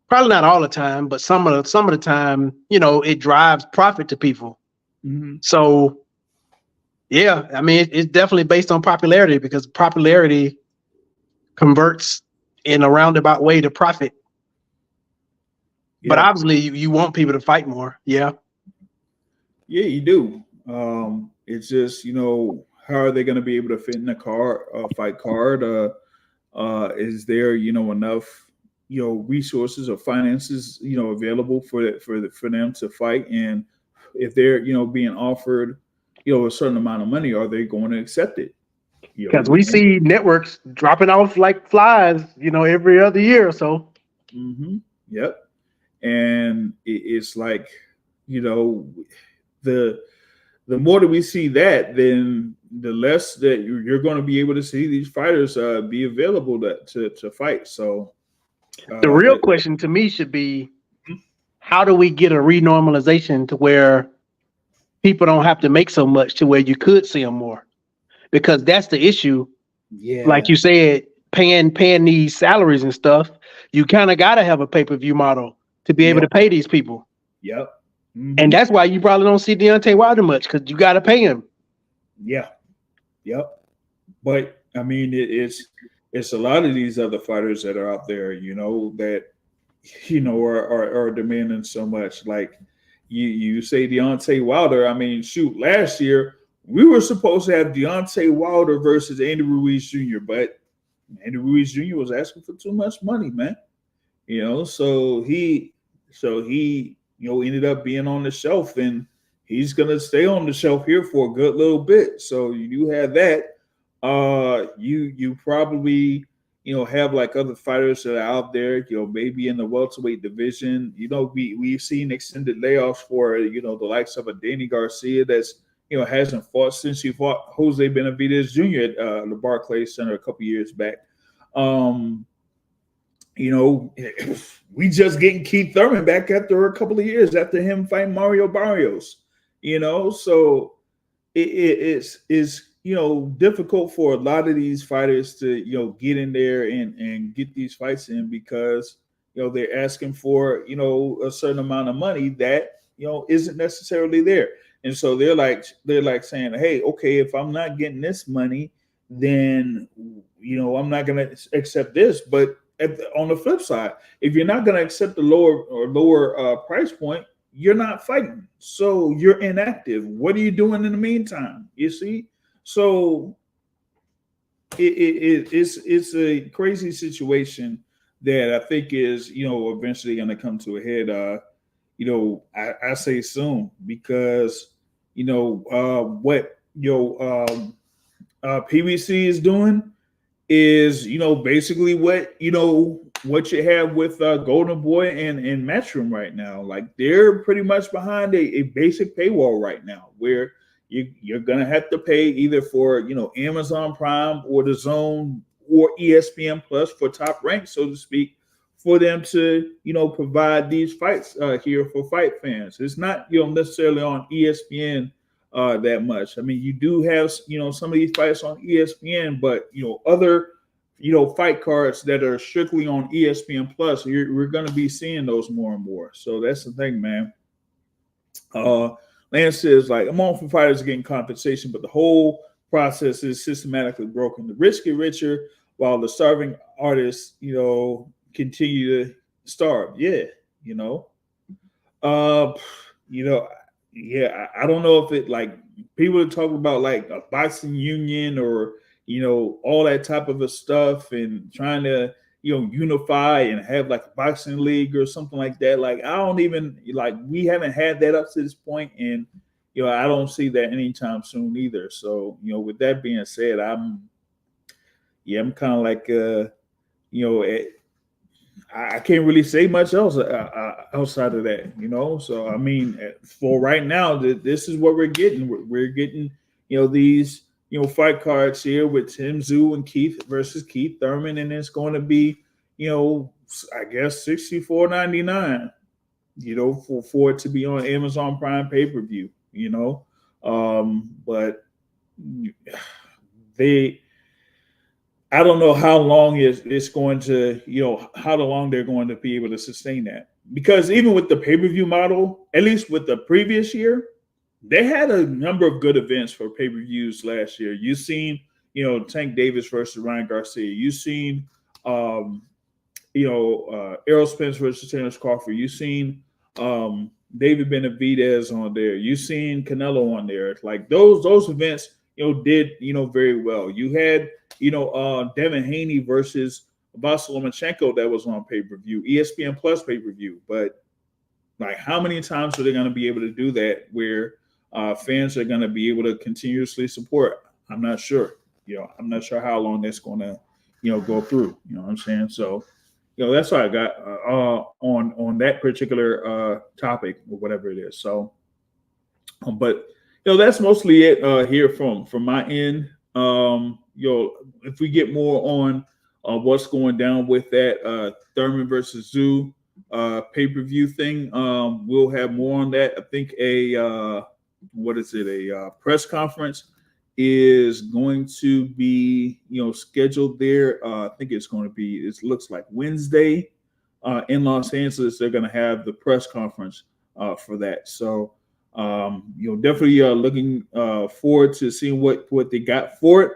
probably not all the time, but some of the time, it drives profit to people. Mm-hmm. So yeah, I mean, it's definitely based on popularity, because popularity converts in a roundabout way to profit. Yeah. But obviously you want people to fight more. Yeah, you do. It's just how are they going to be able to fit in a fight card? Is there enough resources or finances available for them to fight? And if they're being offered a certain amount of money, are they going to accept it? Because we see networks dropping off like flies, every other year or so. Mm-hmm. Yep. And it's like, the more that we see that, then the less that you're going to be able to see these fighters be available to fight. So the real question to me should be, how do we get a renormalization to where people don't have to make so much to where you could see them more? Because that's the issue. Yeah. Like you said, paying these salaries and stuff, you kind of got to have a pay-per-view model to be able Yep. to pay these people. Yep. And that's why you probably don't see Deontay Wilder much, because you got to pay him. Yeah. Yep. But I mean, it's a lot of these other fighters that are out there, that are demanding so much. Like you say Deontay Wilder. I mean, shoot, last year we were supposed to have Deontay Wilder versus Andy Ruiz Jr., but Andy Ruiz Jr. was asking for too much money, man. So he ended up being on the shelf, and he's gonna stay on the shelf here for a good little bit. So you do have that. You probably have like other fighters that are out there, maybe in the welterweight division. We've seen extended layoffs for the likes of a Danny Garcia that's hasn't fought since he fought Jose Benavidez Jr. at the Barclays Center a couple years back. We just getting Keith Thurman back after a couple of years after him fighting Mario Barrios. So it's difficult for a lot of these fighters to get in there and get these fights in, because they're asking for a certain amount of money that isn't necessarily there. And so they're like saying, hey, okay, if I'm not getting this money, then I'm not going to accept this. But on the flip side, if you're not going to accept the lower price point, you're not fighting. So you're inactive. What are you doing in the meantime? You see? So it's a crazy situation that I think is eventually going to come to a head. I say soon, because what PBC is doing is basically what you have with Golden Boy and Matchroom right now. Like, they're pretty much behind a basic paywall right now, where you're gonna have to pay either for Amazon Prime or the Zone or ESPN Plus for Top Rank, so to speak, for them to provide these fights here for fight fans. It's not necessarily on ESPN that much. I mean, you do have some of these fights on ESPN, but other fight cards that are strictly on ESPN Plus, we're going to be seeing those more and more. So that's the thing, man. Lance says, like, I'm all for fighters getting compensation, but the whole process is systematically broken. The rich get richer while the starving artists continue to starve. Yeah. I don't know if it, like, people are talking about like a boxing union or all that type of a stuff, and trying to unify and have like a boxing league or something like that. Like, I don't even, like, we haven't had that up to this point, and I don't see that anytime soon either. So with that being said, I'm kind of like I can't really say much else outside of that, So I mean, for right now, this is what we're getting. We're getting, these, fight cards here with Tim Tszyu and Keith versus Keith Thurman, and it's going to be, I guess $64.99, for it to be on Amazon Prime pay-per-view, but I don't know how long it's going to, how long they're going to be able to sustain that. Because even with the pay-per-view model, at least with the previous year, they had a number of good events for pay-per-views last year. You've seen, Tank Davis versus Ryan Garcia. You've seen, Errol Spence versus Terrence Crawford. You've seen David Benavidez on there. You've seen Canelo on there. Like, those events, did, very well. You had, Devin Haney versus Vasyl Lomachenko that was on pay-per-view, ESPN Plus pay-per-view. But, like, how many times are they going to be able to do that where fans are going to be able to continuously support? I'm not sure. I'm not sure how long that's going to, go through. You know what I'm saying? So, that's what I got on that particular topic or whatever it is. So, but that's mostly it here from my end. If we get more on what's going down with that Thurman versus Tszyu pay-per-view thing, we'll have more on that. I think a press conference is going to be scheduled there. I think it's going to be, it looks like Wednesday. in Los Angeles, they're going to have the press conference for that. So, definitely looking forward to seeing what they got for it.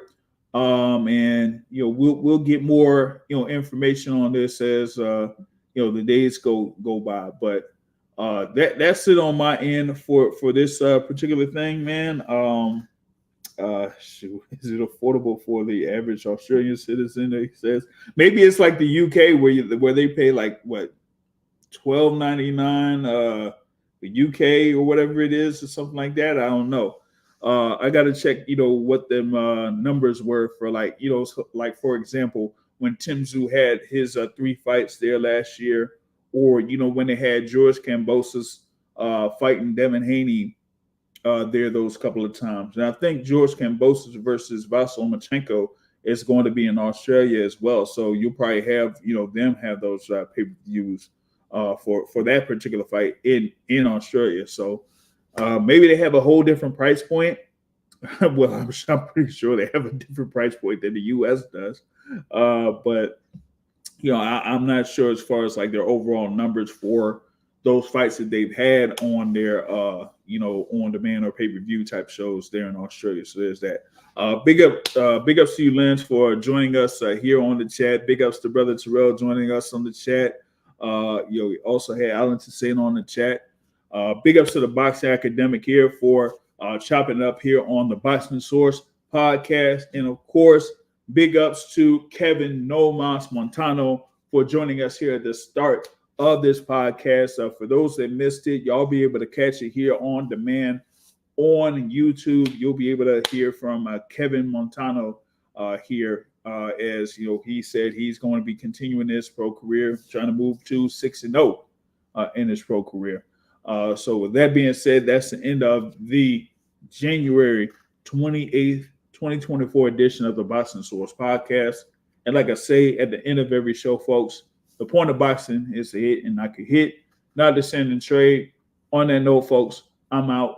And we'll get more information on this as the days go by. But that's it on my end for this particular thing, man. Shoot, is it affordable for the average Australian citizen? He says maybe it's like the UK where they pay like what $12.99 the UK or whatever it is or something like that. I don't know. I got to check what them numbers were for like like for example when Tim Tszyu had his 3 fights there last year, or when they had George Kambosos fighting Devin Haney there those couple of times. And I think George Kambosos versus Vasyl Lomachenko is going to be in Australia as well. So you'll probably have them have those pay-per-views for that particular fight in Australia. So maybe they have a whole different price point. Well, I'm pretty sure they have a different price point than the U.S. does. But I'm not sure as far as like their overall numbers for those fights that they've had on their on demand or pay-per-view type shows there in Australia. So there's that. Big ups to you, Lance, for joining us here on the chat. Big ups to Brother Terrell joining us on the chat. We also had Alan Toussaint on the chat. Big ups to the Boxing Academic here for chopping it up here on the Boxing Source podcast. And of course, big ups to Kevin Nomas Montano for joining us here at the start of this podcast. For those that missed it, y'all be able to catch it here on demand on YouTube. You'll be able to hear from Kevin Montano here as he said he's going to be continuing his pro career, trying to move to 6-0 in his pro career. So with that being said, that's the end of the January 28th, 2024 edition of the Boxing Source podcast. And like I say at the end of every show, folks, the point of boxing is to hit and not to hit, not to send and trade. On that note, folks, I'm out.